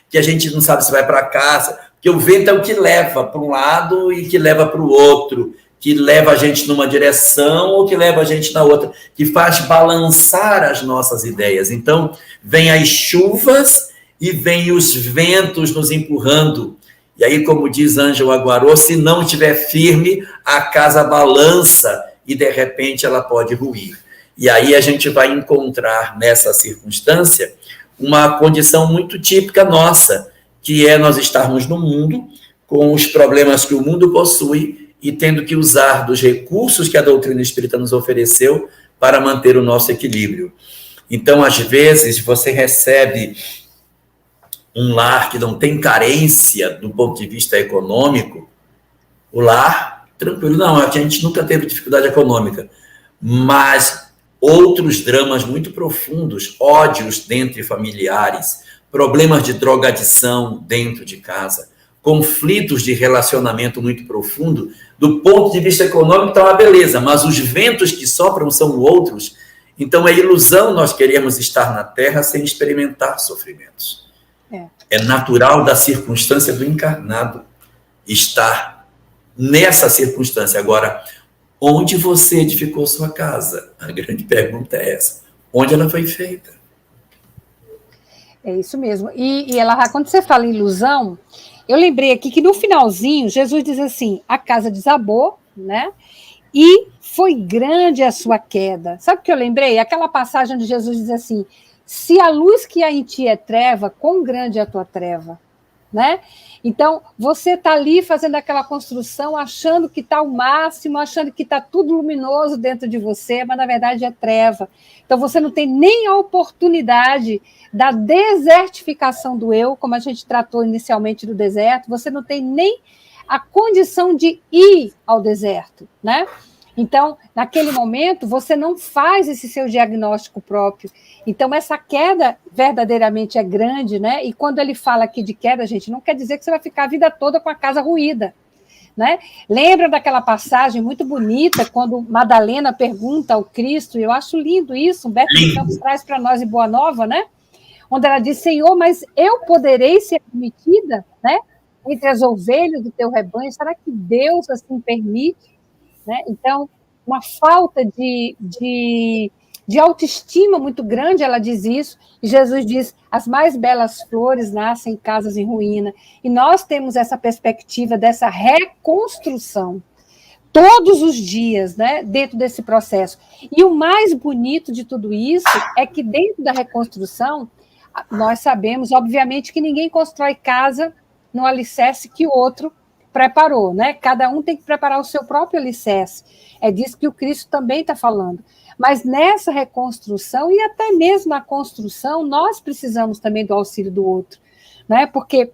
que a gente não sabe se vai para casa, porque o vento é o que leva para um lado e que leva para o outro, que leva a gente numa direção ou que leva a gente na outra, que faz balançar as nossas ideias. Então, vem as chuvas e vem os ventos nos empurrando. E aí, como diz Ângelo Aguaró, se não estiver firme, a casa balança e, de repente, ela pode ruir. E aí a gente vai encontrar, nessa circunstância, uma condição muito típica nossa, que é nós estarmos no mundo, com os problemas que o mundo possui, e tendo que usar dos recursos que a doutrina espírita nos ofereceu para manter o nosso equilíbrio. Então, às vezes, você recebe um lar que não tem carência do ponto de vista econômico, o lar, tranquilo, não, a gente nunca teve dificuldade econômica, mas outros dramas muito profundos, ódios dentre familiares, problemas de drogadição dentro de casa, conflitos de relacionamento muito profundo, do ponto de vista econômico está uma beleza, mas os ventos que sopram são outros. Então é ilusão nós queremos estar na Terra sem experimentar sofrimentos. É natural da circunstância do encarnado estar nessa circunstância. Agora, onde você edificou sua casa? A grande pergunta é essa. Onde ela foi feita? É isso mesmo. E ela, quando você fala em ilusão, eu lembrei aqui que no finalzinho, Jesus diz assim, a casa desabou, né? E foi grande a sua queda. Sabe o que eu lembrei? Aquela passagem onde Jesus diz assim, se a luz que há em ti é treva, quão grande é a tua treva? Né? Então, você está ali fazendo aquela construção, achando que está o máximo, achando que está tudo luminoso dentro de você, mas na verdade é treva. Então, você não tem nem a oportunidade da desertificação do eu, como a gente tratou inicialmente do deserto, você não tem nem a condição de ir ao deserto, né? Então, naquele momento, você não faz esse seu diagnóstico próprio. Então, essa queda verdadeiramente é grande, né? E quando ele fala aqui de queda, gente, não quer dizer que você vai ficar a vida toda com a casa ruída, né? Lembra daquela passagem muito bonita, quando Madalena pergunta ao Cristo, e eu acho lindo isso, Humberto de Campos traz para nós em Boa Nova, né? Onde ela diz, Senhor, mas eu poderei ser admitida, né? Entre as ovelhas do teu rebanho, será que Deus assim permite? Né? Então, uma falta de de autoestima muito grande, ela diz isso, e Jesus diz, as mais belas flores nascem em casas em ruína, e nós temos essa perspectiva dessa reconstrução, todos os dias, né, dentro desse processo. E o mais bonito de tudo isso é que dentro da reconstrução, nós sabemos, obviamente, que ninguém constrói casa no alicerce que o outro preparou, né? Cada um tem que preparar o seu próprio alicerce. É disso que o Cristo também está falando. Mas nessa reconstrução, e até mesmo na construção, nós precisamos também do auxílio do outro, né? Porque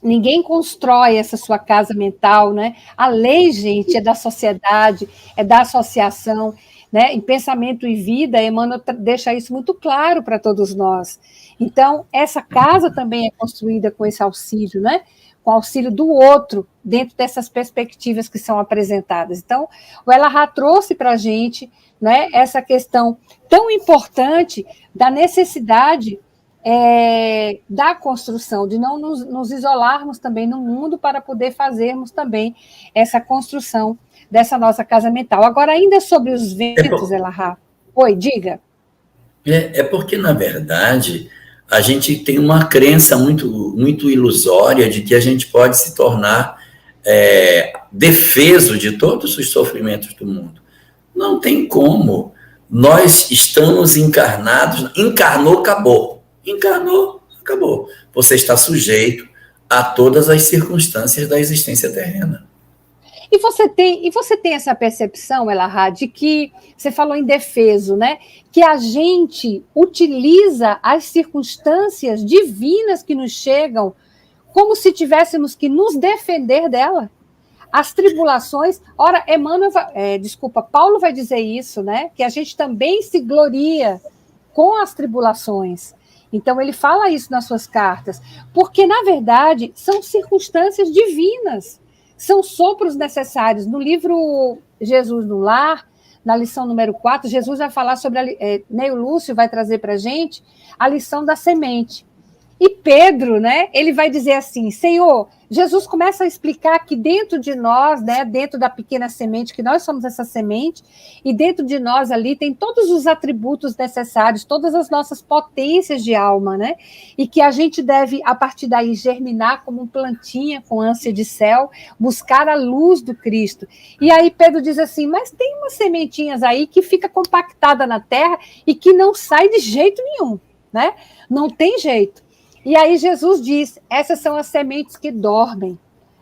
ninguém constrói essa sua casa mental, né? A lei, gente, é da sociedade, é da associação, né? Em Pensamento e Vida, Emmanuel deixa isso muito claro para todos nós. Então, essa casa também é construída com esse auxílio, né? Com o auxílio do outro, dentro dessas perspectivas que são apresentadas. Então, o Elarrat trouxe para a gente, né, essa questão tão importante da necessidade da construção, de não nos isolarmos também no mundo para poder fazermos também essa construção dessa nossa casa mental. Agora, ainda sobre os ventos, Elarrat. Oi, diga. É porque, na verdade, a gente tem uma crença muito ilusória de que a gente pode se tornar defeso de todos os sofrimentos do mundo. Não tem como. Nós estamos encarnados, encarnou, acabou. Encarnou, acabou. Você está sujeito a todas as circunstâncias da existência terrena. E você tem essa percepção, Elarrat, de que você falou em defeso, né? Que a gente utiliza as circunstâncias divinas que nos chegam como se tivéssemos que nos defender dela. As tribulações, ora, Paulo vai dizer isso, né? Que a gente também se gloria com as tribulações. Então, ele fala isso nas suas cartas, porque, na verdade, são circunstâncias divinas, são sopros necessários. No livro Jesus no Lar, na lição número 4, Jesus vai falar sobre, Neio Lúcio vai trazer para a gente a lição da semente. E Pedro, né, ele vai dizer assim, Senhor, Jesus começa a explicar que dentro de nós, né, dentro da pequena semente, que nós somos essa semente, e dentro de nós ali tem todos os atributos necessários, todas as nossas potências de alma, né, e que a gente deve, a partir daí, germinar como um plantinha com ânsia de céu, buscar a luz do Cristo. E aí Pedro diz assim, mas tem umas sementinhas aí que fica compactada na terra e que não sai de jeito nenhum, né, não tem jeito. E aí Jesus diz, essas são as sementes que dormem.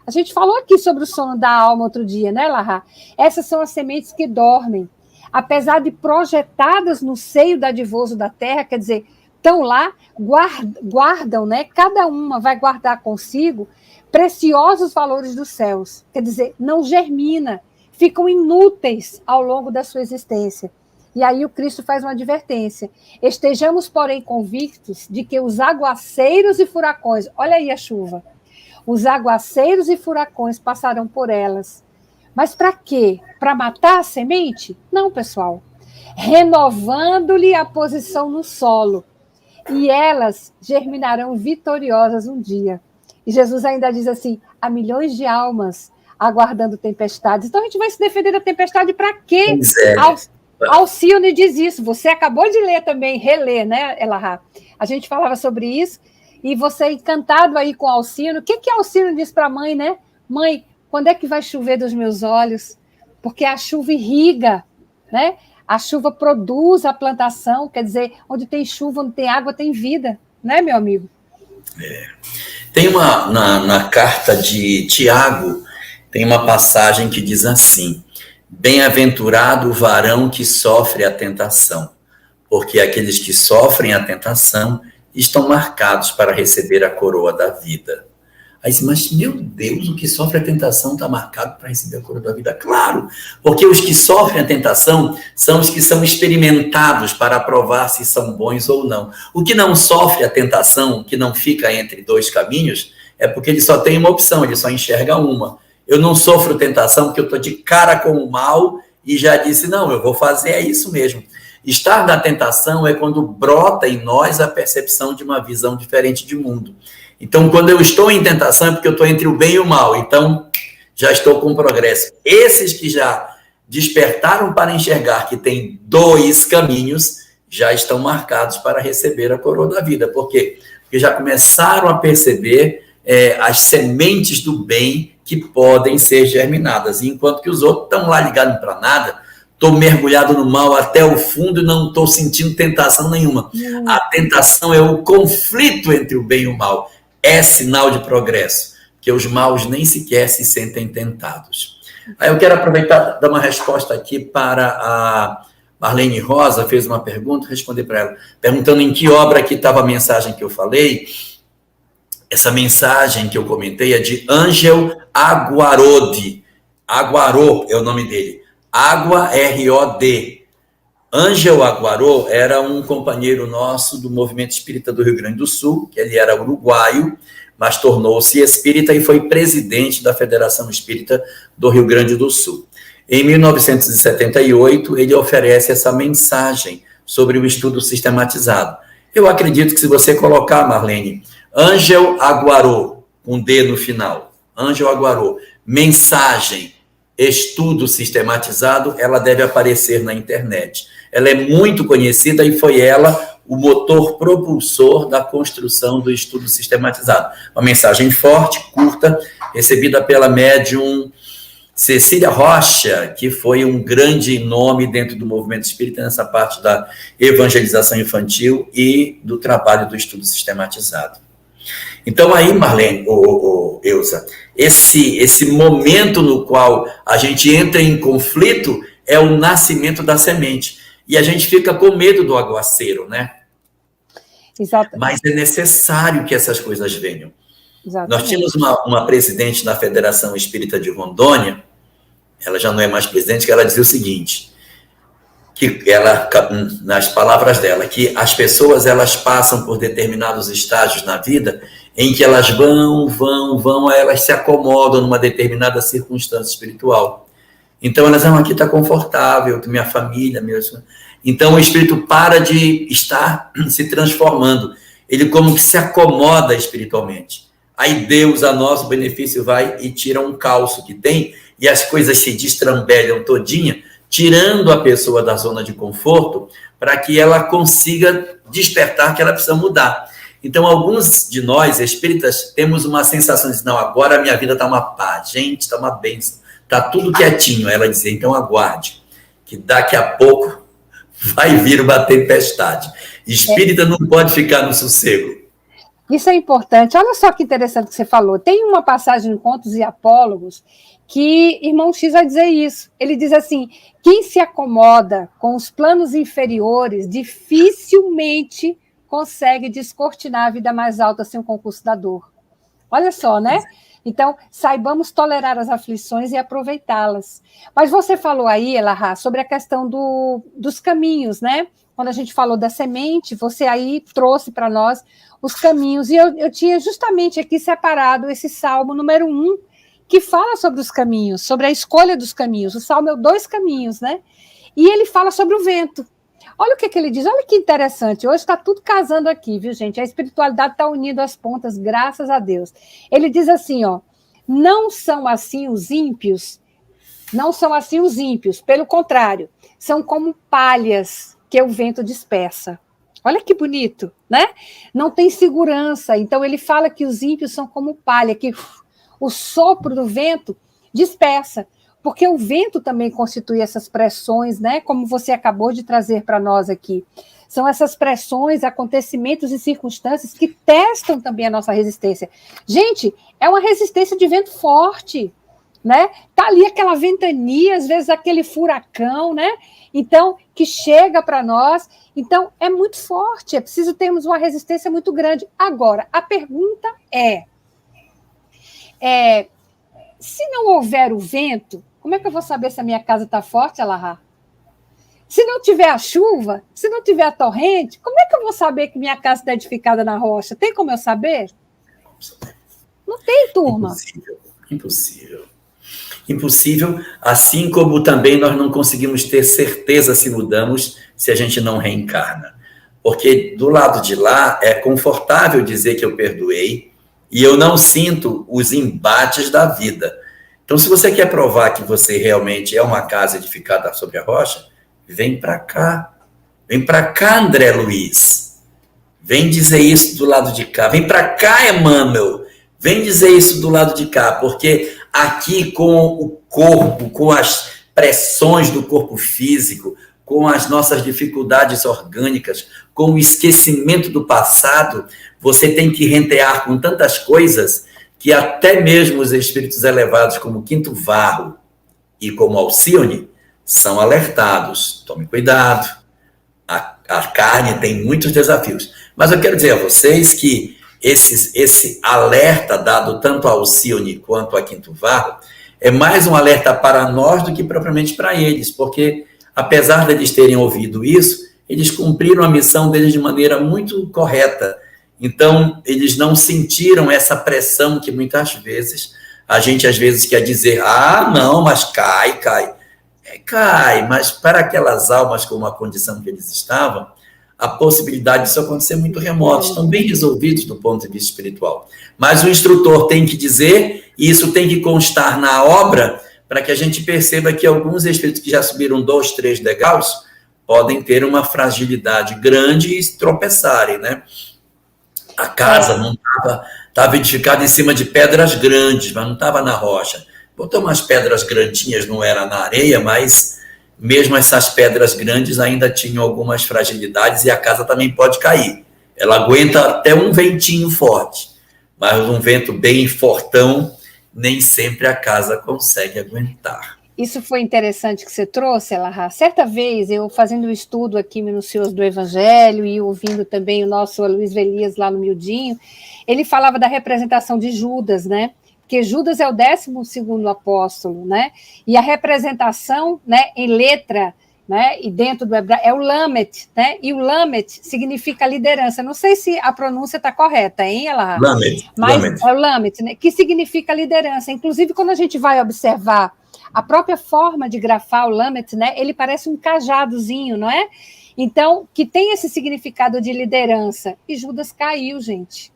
A gente falou aqui sobre o sono da alma outro dia, né, Elarrat? Essas são as sementes que dormem. Apesar de projetadas no seio dadivoso da terra, quer dizer, estão lá, guardam, né? Cada uma vai guardar consigo preciosos valores dos céus. Quer dizer, não germina, ficam inúteis ao longo da sua existência. E aí o Cristo faz uma advertência. Estejamos, porém, convictos de que os aguaceiros e furacões, olha aí a chuva, os aguaceiros e furacões passarão por elas. Mas para quê? Para matar a semente? Não, pessoal. Renovando-lhe a posição no solo. E elas germinarão vitoriosas um dia. E Jesus ainda diz assim, há milhões de almas aguardando tempestades. Então a gente vai se defender da tempestade para quê? Alcione diz isso, você acabou de ler também, reler, né, Elarrat? A gente falava sobre isso, e você encantado aí com Alcione. O que Alcione diz para a mãe, né? Mãe, quando é que vai chover dos meus olhos? Porque a chuva irriga, né? A chuva produz a plantação, quer dizer, onde tem chuva, onde tem água, tem vida, né, meu amigo? Tem na carta de Tiago, tem uma passagem que diz assim, bem-aventurado o varão que sofre a tentação, porque aqueles que sofrem a tentação estão marcados para receber a coroa da vida. Aí, mas, meu Deus, o que sofre a tentação está marcado para receber a coroa da vida? Claro, porque os que sofrem a tentação são os que são experimentados para provar se são bons ou não. O que não sofre a tentação, que não fica entre dois caminhos, é porque ele só tem uma opção, ele só enxerga uma. Eu não sofro tentação porque eu estou de cara com o mal e já disse, não, eu vou fazer, é isso mesmo. Estar na tentação é quando brota em nós a percepção de uma visão diferente de mundo. Então, quando eu estou em tentação é porque eu estou entre o bem e o mal. Então, já estou com progresso. Esses que já despertaram para enxergar que tem 2 caminhos, já estão marcados para receber a coroa da vida. Por quê? Porque já começaram a perceber as sementes do bem que podem ser germinadas. E enquanto que os outros estão lá ligados para nada, estou mergulhado no mal até o fundo e não estou sentindo tentação nenhuma. A tentação é o conflito entre o bem e o mal. É sinal de progresso, que os maus nem sequer se sentem tentados. Aí eu quero aproveitar, dar uma resposta aqui para a Marlene Rosa, fez uma pergunta, responder para ela, perguntando em que obra que estava a mensagem que eu falei. Essa mensagem que eu comentei é de Ângel Aguarode. Aguarô é o nome dele. Água, R-O-D. Ângel Aguarô era um companheiro nosso do Movimento Espírita do Rio Grande do Sul, que ele era uruguaio, mas tornou-se espírita e foi presidente da Federação Espírita do Rio Grande do Sul. Em 1978, ele oferece essa mensagem sobre o estudo sistematizado. Eu acredito que se você colocar, Marlene, Ângel Aguarô, com D no final, Ângel Aguarô, mensagem, estudo sistematizado, ela deve aparecer na internet. Ela é muito conhecida e foi ela o motor propulsor da construção do estudo sistematizado. Uma mensagem forte, curta, recebida pela médium Cecília Rocha, que foi um grande nome dentro do movimento espírita nessa parte da evangelização infantil e do trabalho do estudo sistematizado. Então aí, Marlene, Elza, esse momento no qual a gente entra em conflito é o nascimento da semente. E a gente fica com medo do aguaceiro, né? Exatamente. Mas é necessário que essas coisas venham. Exatamente. Nós tínhamos uma presidente da Federação Espírita de Rondônia, ela já não é mais presidente, que ela dizia o seguinte, que ela, nas palavras dela, que as pessoas elas passam por determinados estágios na vida em que elas vão, elas se acomodam numa determinada circunstância espiritual. Então elas vão, aqui está confortável, minha família, então o espírito para de estar se transformando, ele como que se acomoda espiritualmente. Aí Deus, a nosso benefício, vai e tira um calço que tem e as coisas se destrambelham todinha, tirando a pessoa da zona de conforto para que ela consiga despertar que ela precisa mudar. Então, alguns de nós, espíritas, temos uma sensação de, não, agora a minha vida está uma paz, gente, está uma bênção, está tudo quietinho. Ela dizia, então aguarde, que daqui a pouco vai vir uma tempestade. Espírita não pode ficar no sossego. Isso é importante. Olha só que interessante que você falou. Tem uma passagem no Contos e Apólogos que Irmão X vai dizer isso. Ele diz assim, quem se acomoda com os planos inferiores dificilmente consegue descortinar a vida mais alta sem o concurso da dor. Olha só, né? Então, saibamos tolerar as aflições e aproveitá-las. Mas você falou aí, Elahá, sobre a questão dos caminhos, né? Quando a gente falou da semente, você aí trouxe para nós os caminhos. E eu tinha justamente aqui separado esse Salmo número 1, que fala sobre os caminhos, sobre a escolha dos caminhos. O Salmo é 2 caminhos, né? E ele fala sobre o vento. Olha o que ele diz, olha que interessante. Hoje está tudo casando aqui, viu, gente? A espiritualidade está unindo as pontas, graças a Deus. Ele diz assim, ó, não são assim os ímpios, pelo contrário, são como palhas que o vento dispersa. Olha que bonito, né? Não tem segurança. Então ele fala que os ímpios são como palha, que o sopro do vento dispersa. Porque o vento também constitui essas pressões, né? Como você acabou de trazer para nós aqui. São essas pressões, acontecimentos e circunstâncias que testam também a nossa resistência. Gente, é uma resistência de vento forte, né? Tá ali aquela ventania, às vezes aquele furacão, né? Então, que chega para nós. Então, é muito forte, é preciso termos uma resistência muito grande. Agora, a pergunta se não houver o vento, como é que eu vou saber se a minha casa está forte, Elahá? Se não tiver a chuva, se não tiver a torrente, como é que eu vou saber que minha casa está edificada na rocha? Tem como eu saber? Não tem, turma. Impossível, assim como também nós não conseguimos ter certeza se mudamos se a gente não reencarna. Porque do lado de lá é confortável dizer que eu perdoei e eu não sinto os embates da vida. Então, se você quer provar que você realmente é uma casa edificada sobre a rocha, vem para cá. Vem para cá, André Luiz. Vem dizer isso do lado de cá. Vem para cá, Emmanuel. Vem dizer isso do lado de cá, porque aqui com o corpo, com as pressões do corpo físico, com as nossas dificuldades orgânicas, com o esquecimento do passado, você tem que rentear com tantas coisas que até mesmo os espíritos elevados, como Quinto Varro e como Alcione, são alertados. Tome cuidado, a carne tem muitos desafios. Mas eu quero dizer a vocês que esse alerta dado tanto a Alcione quanto a Quinto Varro é mais um alerta para nós do que propriamente para eles, porque apesar de eles terem ouvido isso, eles cumpriram a missão deles de maneira muito correta. Então, eles não sentiram essa pressão que muitas vezes a gente às vezes quer dizer, não, mas cai. Cai, mas para aquelas almas com uma condição que eles estavam, a possibilidade disso acontecer é muito remota, estão bem resolvidos do ponto de vista espiritual. Mas o instrutor tem que dizer, e isso tem que constar na obra, para que a gente perceba que alguns espíritos que já subiram 2, 3 degraus podem ter uma fragilidade grande e tropeçarem, né? A casa não estava edificada em cima de pedras grandes, mas não estava na rocha. Botou umas pedras grandinhas, não era na areia, mas mesmo essas pedras grandes ainda tinham algumas fragilidades e a casa também pode cair. Ela aguenta até um ventinho forte, mas um vento bem fortão, nem sempre a casa consegue aguentar. Isso foi interessante que você trouxe, Elahá. Certa vez, eu fazendo um estudo aqui minucioso do Evangelho e ouvindo também o nosso Luiz Velias lá no Miudinho, ele falava da representação de Judas, né? Porque Judas é o 12º apóstolo, né? E a representação, né, em letra, né, e dentro do hebraico, é o Lamet, né? E o Lamet significa liderança. Não sei se a pronúncia está correta, hein, Elahá? Mas é o Lamet, né, que significa liderança. Inclusive, quando a gente vai observar a própria forma de grafar o Lamet, né, ele parece um cajadozinho, não é? Então, que tem esse significado de liderança. E Judas caiu, gente.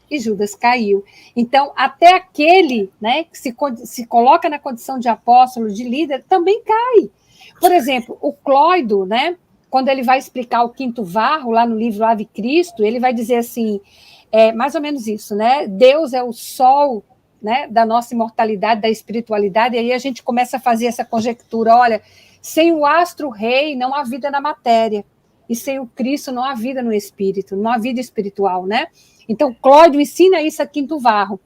E Judas caiu. Então, até aquele, né, que se coloca na condição de apóstolo, de líder, também cai. Por exemplo, o Clóido, né, quando ele vai explicar o Quinto Varro, lá no livro Ave Cristo, ele vai dizer assim, mais ou menos isso, né? Deus é o sol, né, da nossa imortalidade, da espiritualidade, e aí a gente começa a fazer essa conjectura, olha, sem o astro-rei não há vida na matéria, e sem o Cristo não há vida no espírito, não há vida espiritual, né? Então, Clódio ensina isso a Quinto Varro.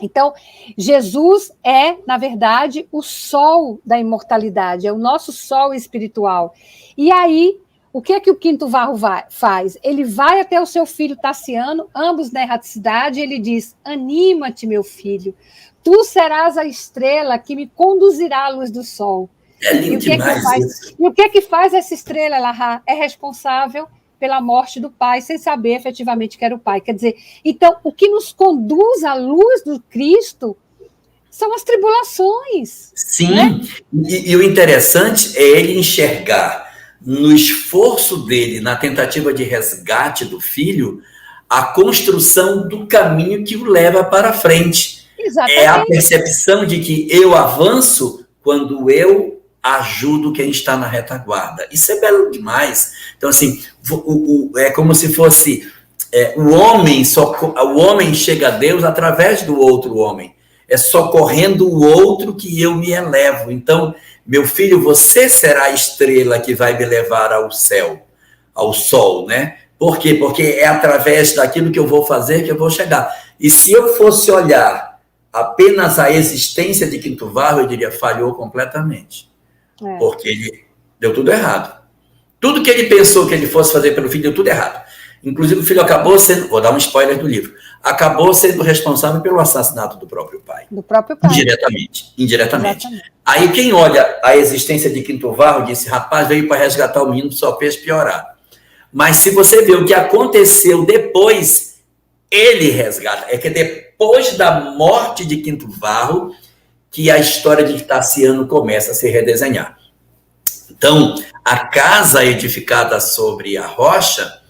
Então, Jesus é, na verdade, o sol da imortalidade, é o nosso sol espiritual. E aí, o que é que o Quinto Varro faz? Ele vai até o seu filho Tassiano, ambos na erraticidade, e ele diz, anima-te, meu filho, tu serás a estrela que me conduzirá à luz do sol. É lindo demais isso. E o que é que faz essa estrela, Elahá? É responsável pela morte do pai, sem saber efetivamente que era o pai. Quer dizer, então, o que nos conduz à luz do Cristo são as tribulações. Sim, né? E o interessante é ele enxergar no esforço dele, na tentativa de resgate do filho, a construção do caminho que o leva para frente. Exatamente. É a percepção de que eu avanço quando eu ajudo quem está na retaguarda. Isso é belo demais. Então, assim, é como se fosse o homem chega a Deus através do outro homem. É socorrendo o outro que eu me elevo. Então, meu filho, você será a estrela que vai me levar ao céu, ao sol, né? Por quê? Porque é através daquilo que eu vou fazer que eu vou chegar. E se eu fosse olhar apenas a existência de Quinto Varro, eu diria, falhou completamente. Porque ele deu tudo errado. Tudo que ele pensou que ele fosse fazer pelo filho, deu tudo errado. Inclusive, o filho acabou sendo, vou dar um spoiler do livro, acabou sendo responsável pelo assassinato do próprio pai. Do próprio pai. Indiretamente. Aí quem olha a existência de Quinto Varro disse, rapaz, veio para resgatar o menino, só fez piorar. Mas se você vê o que aconteceu depois, ele resgata. É que depois da morte de Quinto Varro, que a história de Tassiano começa a se redesenhar. Então, a casa edificada sobre a rocha,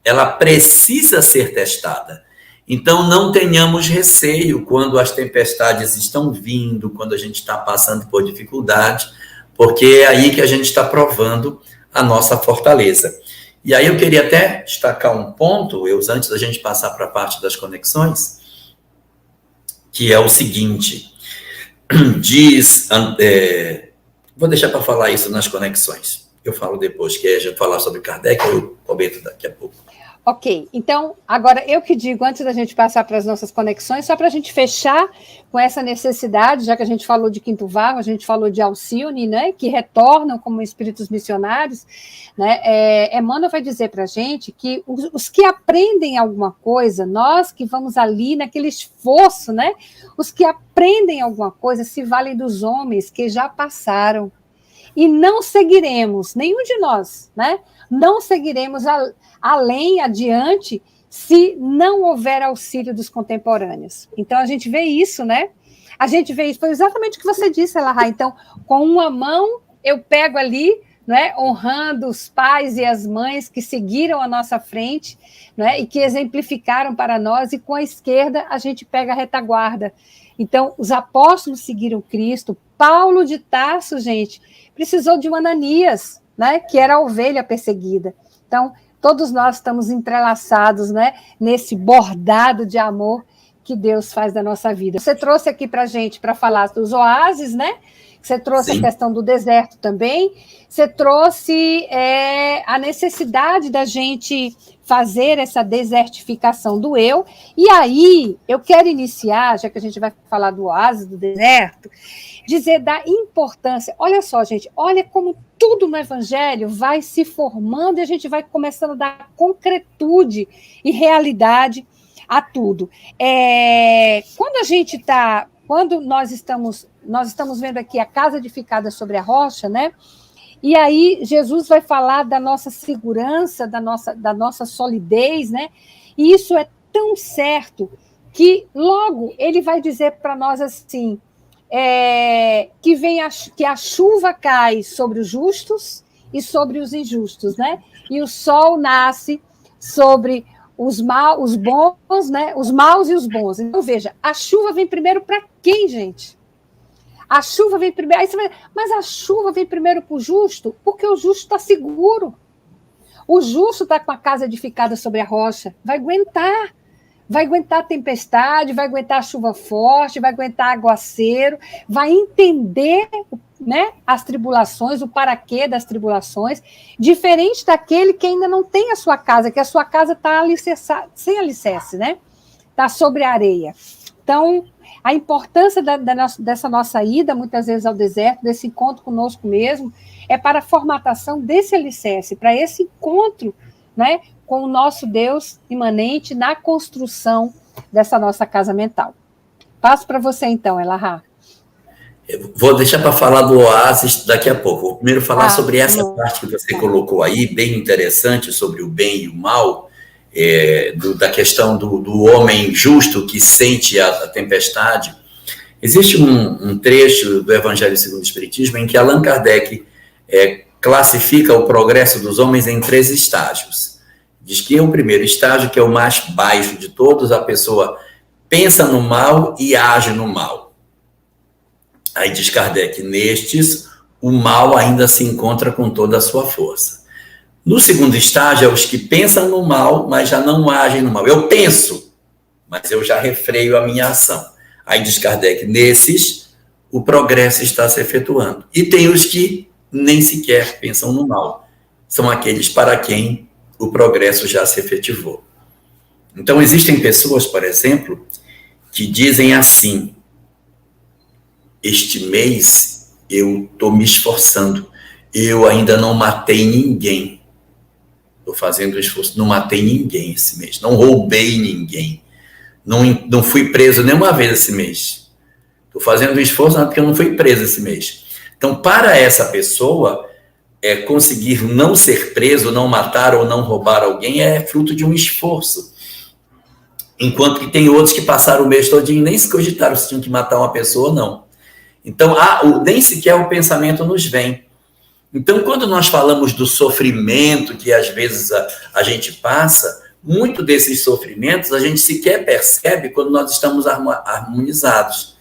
ela precisa ser testada. Então, não tenhamos receio quando as tempestades estão vindo, quando a gente está passando por dificuldade, porque é aí que a gente está provando a nossa fortaleza. E aí eu queria até destacar um ponto, antes da gente passar para a parte das conexões, que é o seguinte, vou deixar para falar isso nas conexões, eu falo depois, que a gente falar sobre Kardec, eu comento daqui a pouco. Ok, então, agora eu que digo, antes da gente passar para as nossas conexões, só para a gente fechar com essa necessidade, já que a gente falou de Quinto Varro, a gente falou de Alcione, né, que retornam como espíritos missionários, né, Emmanuel vai dizer para a gente que os que aprendem alguma coisa, nós que vamos ali naquele esforço, né, os que aprendem alguma coisa se valem dos homens que já passaram, e não seguiremos, nenhum de nós, né, não seguiremos além, adiante, se não houver auxílio dos contemporâneos. Então, a gente vê isso, né? A gente vê isso, foi exatamente o que você disse, Elahá. Então, com uma mão, eu pego ali, né, honrando os pais e as mães que seguiram à nossa frente, né, e que exemplificaram para nós, e com a esquerda, a gente pega a retaguarda. Então, os apóstolos seguiram Cristo. Paulo de Tarso, gente, precisou de um Ananias, né, que era a ovelha perseguida. Então, todos nós estamos entrelaçados, né, nesse bordado de amor que Deus faz da nossa vida. Você trouxe aqui para a gente para falar dos oásis, né? Você trouxe Sim. a questão do deserto também. Você trouxe a necessidade da gente fazer essa desertificação do eu. E aí, eu quero iniciar, já que a gente vai falar do oásis, do deserto, dizer da importância. Olha só, gente, olha como tudo no Evangelho vai se formando e a gente vai começando a dar concretude e realidade a tudo. Quando nós estamos vendo aqui a casa edificada sobre a rocha, né? E aí Jesus vai falar da nossa segurança, da nossa solidez, né? E isso é tão certo que logo ele vai dizer para nós assim, que a chuva cai sobre os justos e sobre os injustos, né? E o sol nasce sobre os bons, né? Os maus e os bons. Então, veja, a chuva vem primeiro para quem, gente? A chuva vem primeiro. Aí você vai, mas a chuva vem primeiro para o justo? Porque o justo está seguro. O justo está com a casa edificada sobre a rocha. Vai aguentar a tempestade, vai aguentar a chuva forte, vai aguentar aguaceiro, vai entender, né, as tribulações, o paraquê das tribulações, diferente daquele que ainda não tem a sua casa, que a sua casa está sem alicerce, né? Está sobre a areia. Então, a importância dessa nossa ida, muitas vezes, ao deserto, desse encontro conosco mesmo, é para a formatação desse alicerce, para esse encontro, né, com o nosso Deus imanente na construção dessa nossa casa mental. Passo para você, então, Elahá. Eu vou deixar para falar do oásis daqui a pouco. Vou primeiro falar sobre essa parte que você colocou aí, bem interessante, sobre o bem e o mal, da questão do homem justo que sente a tempestade. Existe um trecho do Evangelho segundo o Espiritismo em que Allan Kardec classifica o progresso dos homens em 3 estágios. Diz que o primeiro estágio, que é o mais baixo de todos, a pessoa pensa no mal e age no mal. Aí diz Kardec, nestes, o mal ainda se encontra com toda a sua força. No segundo estágio, é os que pensam no mal, mas já não agem no mal. Eu penso, mas eu já refreio a minha ação. Aí diz Kardec, nesses, o progresso está se efetuando. E tem os que nem sequer pensam no mal. São aqueles para quem o progresso já se efetivou. Então, existem pessoas, por exemplo, que dizem assim, este mês eu estou me esforçando, eu ainda não matei ninguém. Estou fazendo esforço, não matei ninguém esse mês, não roubei ninguém, não fui preso nenhuma vez esse mês. Estou fazendo esforço porque eu não fui preso esse mês. Então, para essa pessoa, conseguir não ser preso, não matar ou não roubar alguém é fruto de um esforço. Enquanto que tem outros que passaram o mês todinho e nem se cogitaram se tinham que matar uma pessoa ou não. Então, nem sequer o pensamento nos vem. Então, quando nós falamos do sofrimento que às vezes a gente passa, muito desses sofrimentos a gente sequer percebe quando nós estamos harmonizados.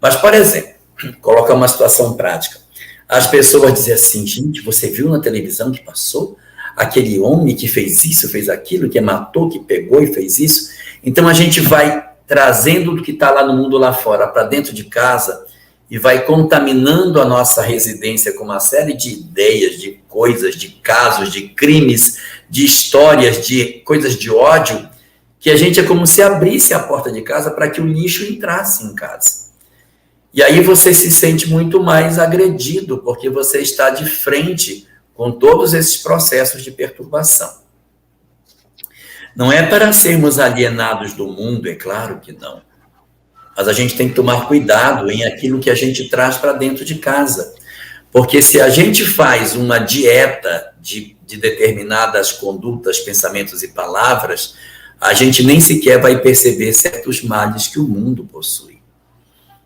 Mas, por exemplo, colocar uma situação prática. As pessoas dizem assim, gente, você viu na televisão que passou? Aquele homem que fez isso, fez aquilo, que matou, que pegou e fez isso. Então, a gente vai trazendo do que está lá no mundo lá fora para dentro de casa e vai contaminando a nossa residência com uma série de ideias, de coisas, de casos, de crimes, de histórias, de coisas de ódio, que a gente é como se abrisse a porta de casa para que o lixo entrasse em casa. E aí você se sente muito mais agredido, porque você está de frente com todos esses processos de perturbação. Não é para sermos alienados do mundo, é claro que não. Mas a gente tem que tomar cuidado em aquilo que a gente traz para dentro de casa. Porque se a gente faz uma dieta de determinadas condutas, pensamentos e palavras, a gente nem sequer vai perceber certos males que o mundo possui.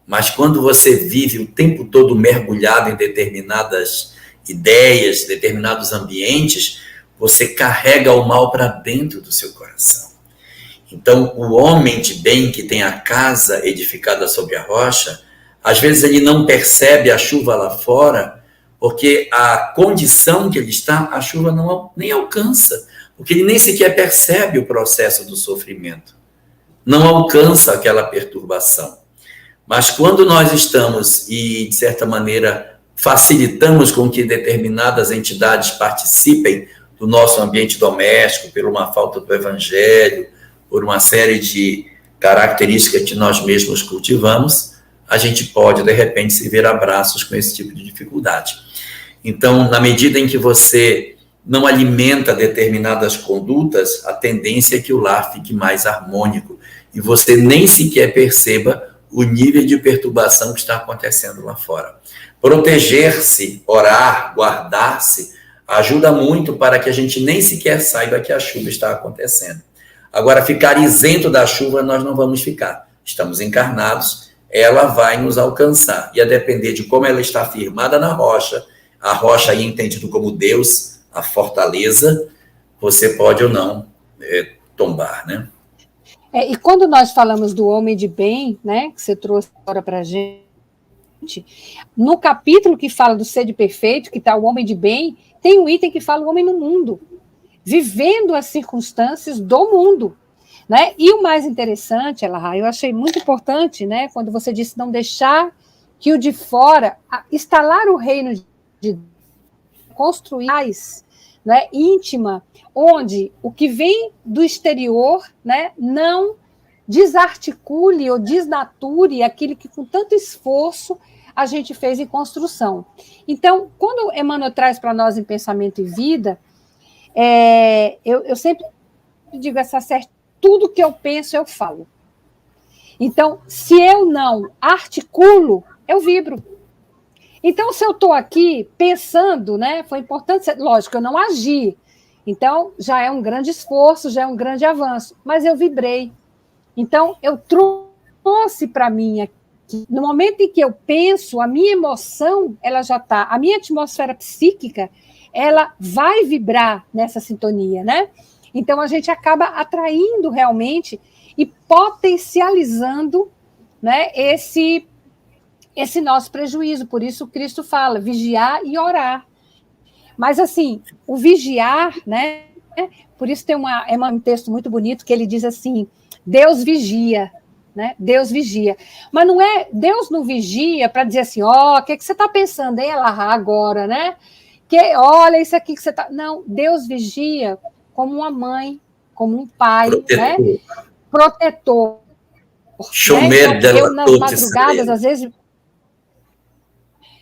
Mas quando você vive o tempo todo mergulhado em determinadas ideias, determinados ambientes, você carrega o mal para dentro do seu coração. Então, o homem de bem que tem a casa edificada sobre a rocha, às vezes ele não percebe a chuva lá fora, porque a condição que ele está, a chuva nem alcança, porque ele nem sequer percebe o processo do sofrimento. Não alcança aquela perturbação. Mas quando nós estamos e, de certa maneira, facilitamos com que determinadas entidades participem do nosso ambiente doméstico, por uma falta do evangelho, por uma série de características que nós mesmos cultivamos, a gente pode, de repente, se ver a braços com esse tipo de dificuldade. Então, na medida em que você não alimenta determinadas condutas, a tendência é que o lar fique mais harmônico e você nem sequer perceba o nível de perturbação que está acontecendo lá fora. Proteger-se, orar, guardar-se, ajuda muito para que a gente nem sequer saiba que a chuva está acontecendo. Agora, ficar isento da chuva, nós não vamos ficar. Estamos encarnados, ela vai nos alcançar. E a depender de como ela está firmada na rocha, a rocha aí entendido como Deus, a fortaleza, você pode ou não tombar, né? E quando nós falamos do homem de bem, né, que você trouxe agora para a gente, no capítulo que fala do ser perfeito, que está o homem de bem, tem um item que fala o homem no mundo, vivendo as circunstâncias do mundo. Né? E o mais interessante, Elahá, eu achei muito importante, né, quando você disse não deixar que o de fora, instalar o reino de construir, né, íntima, onde o que vem do exterior, né, não desarticule ou desnature aquilo que com tanto esforço a gente fez em construção. Então, quando Emmanuel traz para nós em Pensamento e Vida, eu sempre digo essa certeza, tudo que eu penso, eu falo. Então, se eu não articulo, eu vibro. Então, se eu estou aqui pensando, né, foi importante, lógico, eu não agi. Então, já é um grande esforço, já é um grande avanço, mas eu vibrei. Então, eu trouxe para mim aqui, no momento em que eu penso, a minha emoção, ela já está, a minha atmosfera psíquica, ela vai vibrar nessa sintonia, né? Então, a gente acaba atraindo realmente e potencializando, né, esse nosso prejuízo. Por isso, Cristo fala, vigiar e orar. Mas, assim, o vigiar, né, por isso tem um texto muito bonito que ele diz assim, Deus vigia, né? Deus vigia. Mas não é, Deus não vigia para dizer assim, o que você está pensando, hein, Elahá, agora, né? Olha isso aqui que você está... Não, Deus vigia como uma mãe, como um pai, né? Protetor. Né? Então, eu, nas madrugadas, às vezes...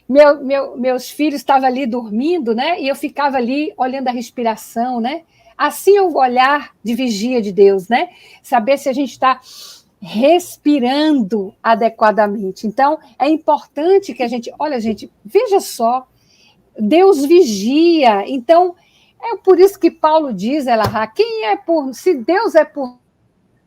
Meus filhos estavam ali dormindo, né? E eu ficava ali olhando a respiração, né? Assim é o olhar de vigia de Deus, né? Saber se a gente está respirando adequadamente. Então, é importante que a gente... Olha, gente, veja só, Deus vigia. Então, é por isso que Paulo diz, Elahá, se Deus é por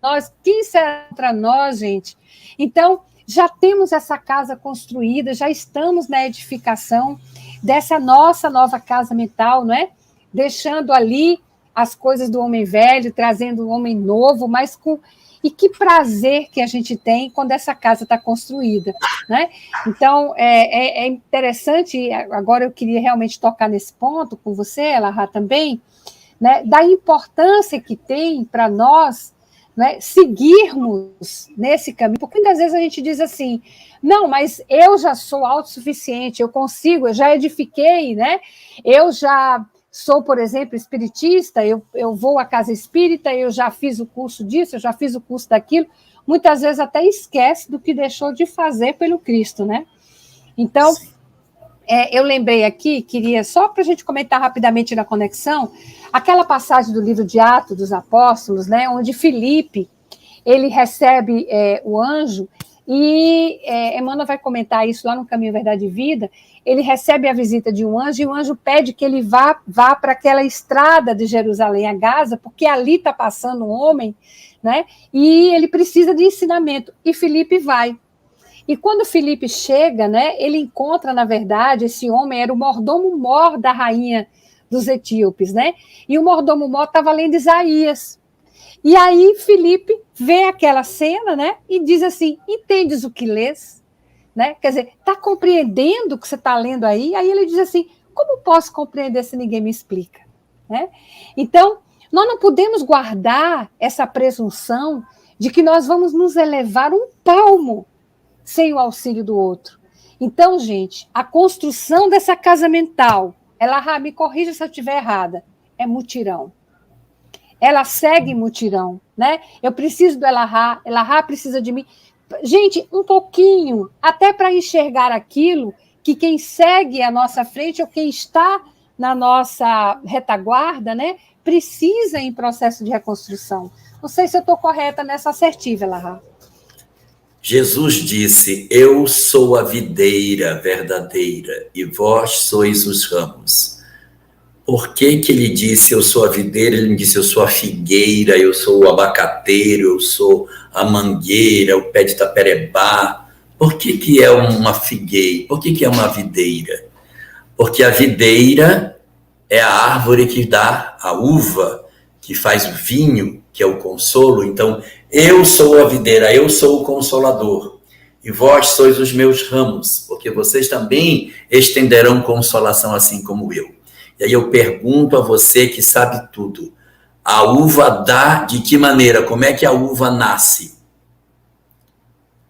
nós, quem será contra nós, gente? Então, já temos essa casa construída, já estamos na edificação dessa nossa nova casa mental, não é? Deixando ali as coisas do homem velho, trazendo o homem novo, mas com... E que prazer que a gente tem quando essa casa está construída, né? Então, é interessante, agora eu queria realmente tocar nesse ponto com você, Elahá, também, né, da importância que tem para nós, né, seguirmos nesse caminho, porque muitas vezes a gente diz assim, não, mas eu já sou autossuficiente, eu consigo, eu já edifiquei, né? Eu já sou, por exemplo, espiritista, eu vou à casa espírita, eu já fiz o curso disso, eu já fiz o curso daquilo, muitas vezes até esquece do que deixou de fazer pelo Cristo, né? Então, eu lembrei aqui, queria, só para a gente comentar rapidamente na conexão, aquela passagem do livro de Atos dos Apóstolos, né, onde Filipe, ele recebe o anjo, e Emmanuel vai comentar isso lá no Caminho, Verdade e Vida. Ele recebe a visita de um anjo, e o anjo pede que ele vá para aquela estrada de Jerusalém a Gaza, porque ali está passando um homem, né, e ele precisa de ensinamento, e Filipe vai. E quando Filipe chega, né, ele encontra, na verdade, esse homem era o mordomo-mor da rainha dos etíopes, né, e o mordomo-mor estava lendo Isaías. E aí Filipe vê aquela cena, né, e diz assim, entendes o que lês? Né? Quer dizer, está compreendendo o que você está lendo aí? Aí ele diz assim, como posso compreender se ninguém me explica? Né? Então, nós não podemos guardar essa presunção de que nós vamos nos elevar um palmo sem o auxílio do outro. Então, gente, a construção dessa casa mental, ela, me corrija se eu estiver errada, é mutirão. Ela segue mutirão, né? Eu preciso do Elahá precisa de mim. Gente, um pouquinho, até para enxergar aquilo que quem segue à nossa frente ou quem está na nossa retaguarda, né, precisa em processo de reconstrução. Não sei se eu estou correta nessa assertiva, Elahá. Jesus disse, eu sou a videira verdadeira e vós sois os ramos. Por que ele disse, eu sou a videira? Ele me disse, eu sou a figueira, eu sou o abacateiro, eu sou a mangueira, o pé de taperebá. Por que é uma figueira? Por que é uma videira? Porque a videira é a árvore que dá a uva, que faz o vinho, que é o consolo. Então, eu sou a videira, eu sou o consolador. E vós sois os meus ramos, porque vocês também estenderão consolação assim como eu. E aí eu pergunto a você que sabe tudo, a uva dá de que maneira? Como é que a uva nasce?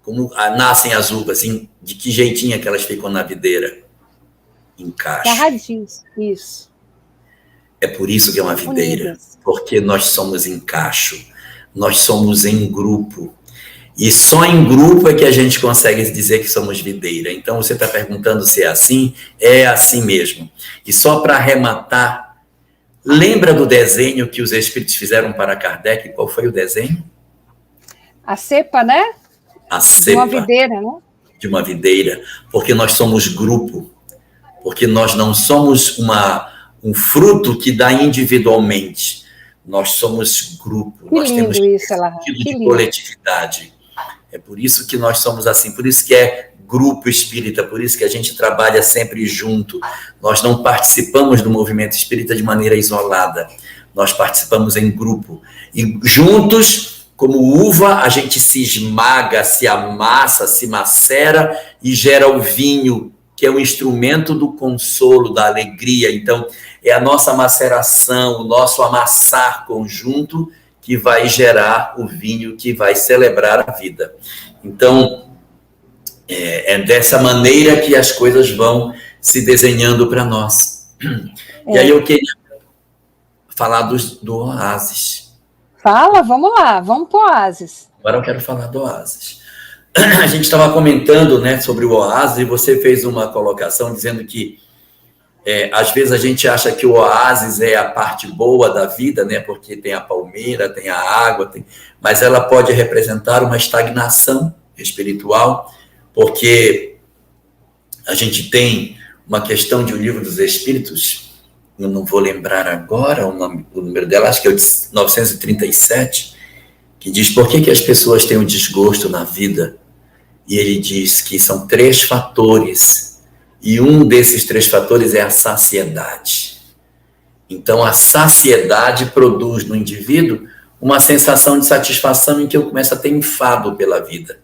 Como nascem as uvas? De que jeitinho é que elas ficam na videira? Encaixe. Agarradinhos, isso. É por isso que é uma videira, Unidas. Porque nós somos em cacho, nós somos em grupo. E só em grupo é que a gente consegue dizer que somos videira. Então, você está perguntando se é assim mesmo. E só para arrematar, lembra do desenho que os espíritos fizeram para Kardec? Qual foi o desenho? A cepa, né? A cepa. De uma videira, né? De uma videira. Porque nós somos grupo. Porque nós não somos um fruto que dá individualmente. Nós somos grupo. Nós temos sentido de coletividade. É por isso que nós somos assim, por isso que é grupo espírita, por isso que a gente trabalha sempre junto. Nós não participamos do movimento espírita de maneira isolada, nós participamos em grupo. E juntos, como uva, a gente se esmaga, se amassa, se macera e gera o vinho, que é o instrumento do consolo, da alegria. Então, é a nossa maceração, o nosso amassar conjunto que vai gerar o vinho que vai celebrar a vida. Então, é dessa maneira que as coisas vão se desenhando para nós. E aí eu queria falar do oásis. Fala, vamos lá, vamos para o oásis. Agora eu quero falar do oásis. A gente estava comentando, né, sobre o oásis e você fez uma colocação dizendo que às vezes a gente acha que o oásis é a parte boa da vida, né? Porque tem a palmeira, tem a água, mas ela pode representar uma estagnação espiritual, porque a gente tem uma questão de O Livro dos Espíritos, eu não vou lembrar agora o número dela, acho que é o 937, que diz por que as pessoas têm um desgosto na vida, e ele diz que são 3 fatores. E um desses 3 fatores é a saciedade. Então, a saciedade produz no indivíduo uma sensação de satisfação em que eu começo a ter enfado pela vida.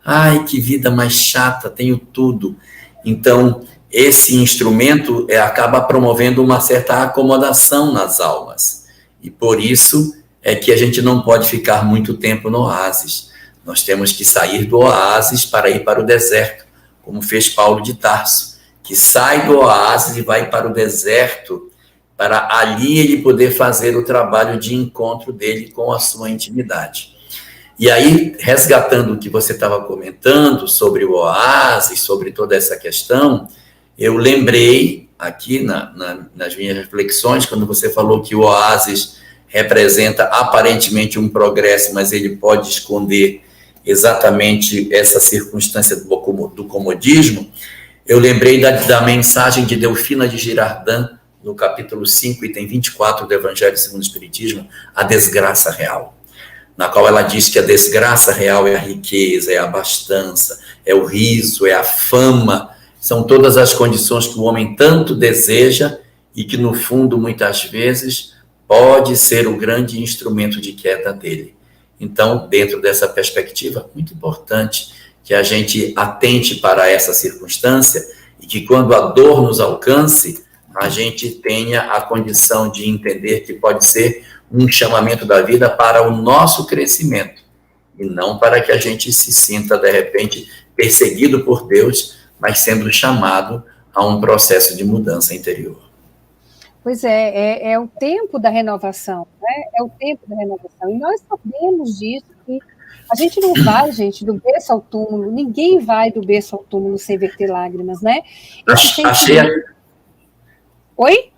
Ai, que vida mais chata, tenho tudo. Então, esse instrumento acaba promovendo uma certa acomodação nas almas. E por isso é que a gente não pode ficar muito tempo no oásis. Nós temos que sair do oásis para ir para o deserto, como fez Paulo de Tarso, que sai do oásis e vai para o deserto, para ali ele poder fazer o trabalho de encontro dele com a sua intimidade. E aí, resgatando o que você estava comentando sobre o oásis, sobre toda essa questão, eu lembrei aqui nas minhas reflexões, quando você falou que o oásis representa aparentemente um progresso, mas ele pode esconder exatamente essa circunstância do comodismo. Eu lembrei da mensagem de Delfina de Girardin, no capítulo 5, item 24 do Evangelho segundo o Espiritismo, a desgraça real, na qual ela diz que a desgraça real é a riqueza, é a abastança, é o riso, é a fama, são todas as condições que o homem tanto deseja e que, no fundo, muitas vezes, pode ser o grande instrumento de queda dele. Então, dentro dessa perspectiva, muito importante que a gente atente para essa circunstância e que, quando a dor nos alcance, a gente tenha a condição de entender que pode ser um chamamento da vida para o nosso crescimento, e não para que a gente se sinta, de repente, perseguido por Deus, mas sendo chamado a um processo de mudança interior. Pois é o tempo da renovação, né? É o tempo da renovação. E nós sabemos disso, que a gente não vai, gente, do berço ao túmulo, ninguém vai do berço ao túmulo sem verter lágrimas, né? Oi?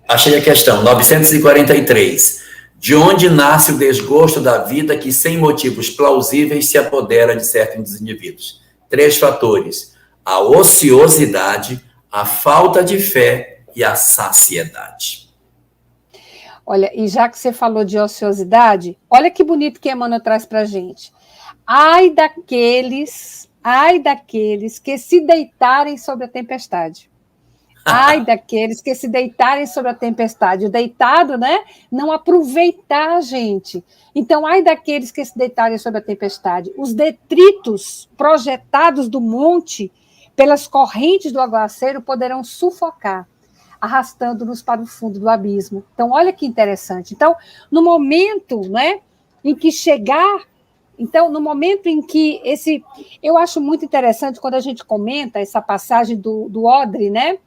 Achei a questão, 943. De onde nasce o desgosto da vida que, sem motivos plausíveis, se apodera de certos indivíduos? 3 fatores: a ociosidade, a falta de fé e a saciedade. Olha, e já que você falou de ociosidade, olha que bonito que Emmanuel traz para a gente. Ai daqueles que se deitarem sobre a tempestade. Ai daqueles que se deitarem sobre a tempestade. O deitado, né? Não aproveitar, gente. Então, ai daqueles que se deitarem sobre a tempestade. Os detritos projetados do monte pelas correntes do aguaceiro poderão sufocar, arrastando-nos para o fundo do abismo. Então, olha que interessante. Então, no momento, né, em que chegar... Então, no momento em que eu acho muito interessante quando a gente comenta essa passagem do odre, né?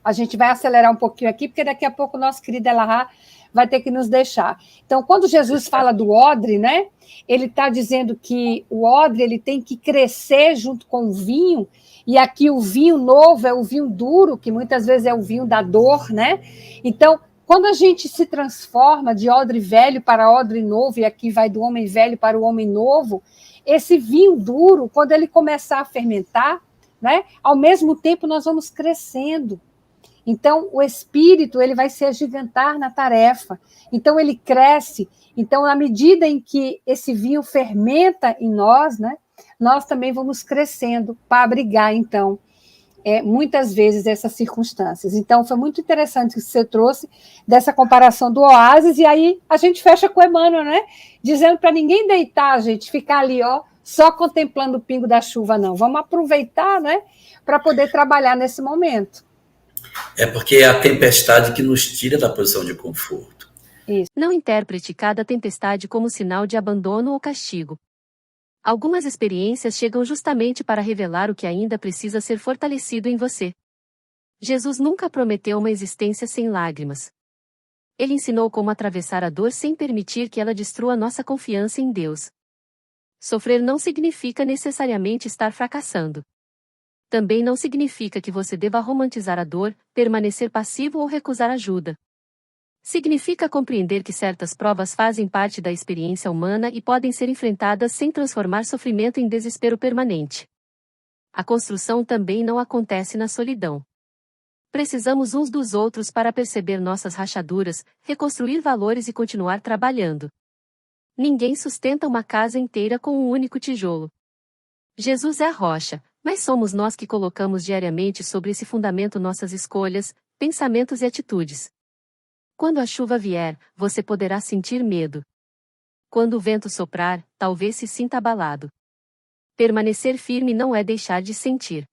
A gente vai acelerar um pouquinho aqui, porque daqui a pouco o nosso querido Elahá vai ter que nos deixar. Então, quando Jesus fala do odre, né? Ele está dizendo que o odre ele tem que crescer junto com o vinho, e aqui o vinho novo é o vinho duro, que muitas vezes é o vinho da dor, né? Então, quando a gente se transforma de odre velho para odre novo, e aqui vai do homem velho para o homem novo, esse vinho duro, quando ele começar a fermentar, né, ao mesmo tempo nós vamos crescendo. Então, o espírito ele vai se agigantar na tarefa. Então, ele cresce. Então, na medida em que esse vinho fermenta em nós, né, nós também vamos crescendo para abrigar, então, muitas vezes essas circunstâncias. Então, foi muito interessante que você trouxe dessa comparação do oásis, e aí a gente fecha com o Emmanuel, né? Dizendo para ninguém deitar, gente, ficar ali, ó, só contemplando o pingo da chuva, não. Vamos aproveitar, né, para poder trabalhar nesse momento. É porque é a tempestade que nos tira da posição de conforto. Isso. Não interprete cada tempestade como sinal de abandono ou castigo. Algumas experiências chegam justamente para revelar o que ainda precisa ser fortalecido em você. Jesus nunca prometeu uma existência sem lágrimas. Ele ensinou como atravessar a dor sem permitir que ela destrua nossa confiança em Deus. Sofrer não significa necessariamente estar fracassando. Também não significa que você deva romantizar a dor, permanecer passivo ou recusar ajuda. Significa compreender que certas provas fazem parte da experiência humana e podem ser enfrentadas sem transformar sofrimento em desespero permanente. A construção também não acontece na solidão. Precisamos uns dos outros para perceber nossas rachaduras, reconstruir valores e continuar trabalhando. Ninguém sustenta uma casa inteira com um único tijolo. Jesus é a rocha, mas somos nós que colocamos diariamente sobre esse fundamento nossas escolhas, pensamentos e atitudes. Quando a chuva vier, você poderá sentir medo. Quando o vento soprar, talvez se sinta abalado. Permanecer firme não é deixar de sentir.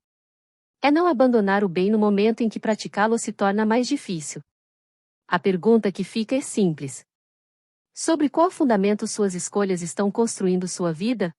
É não abandonar o bem no momento em que praticá-lo se torna mais difícil. A pergunta que fica é simples. Sobre qual fundamento suas escolhas estão construindo sua vida?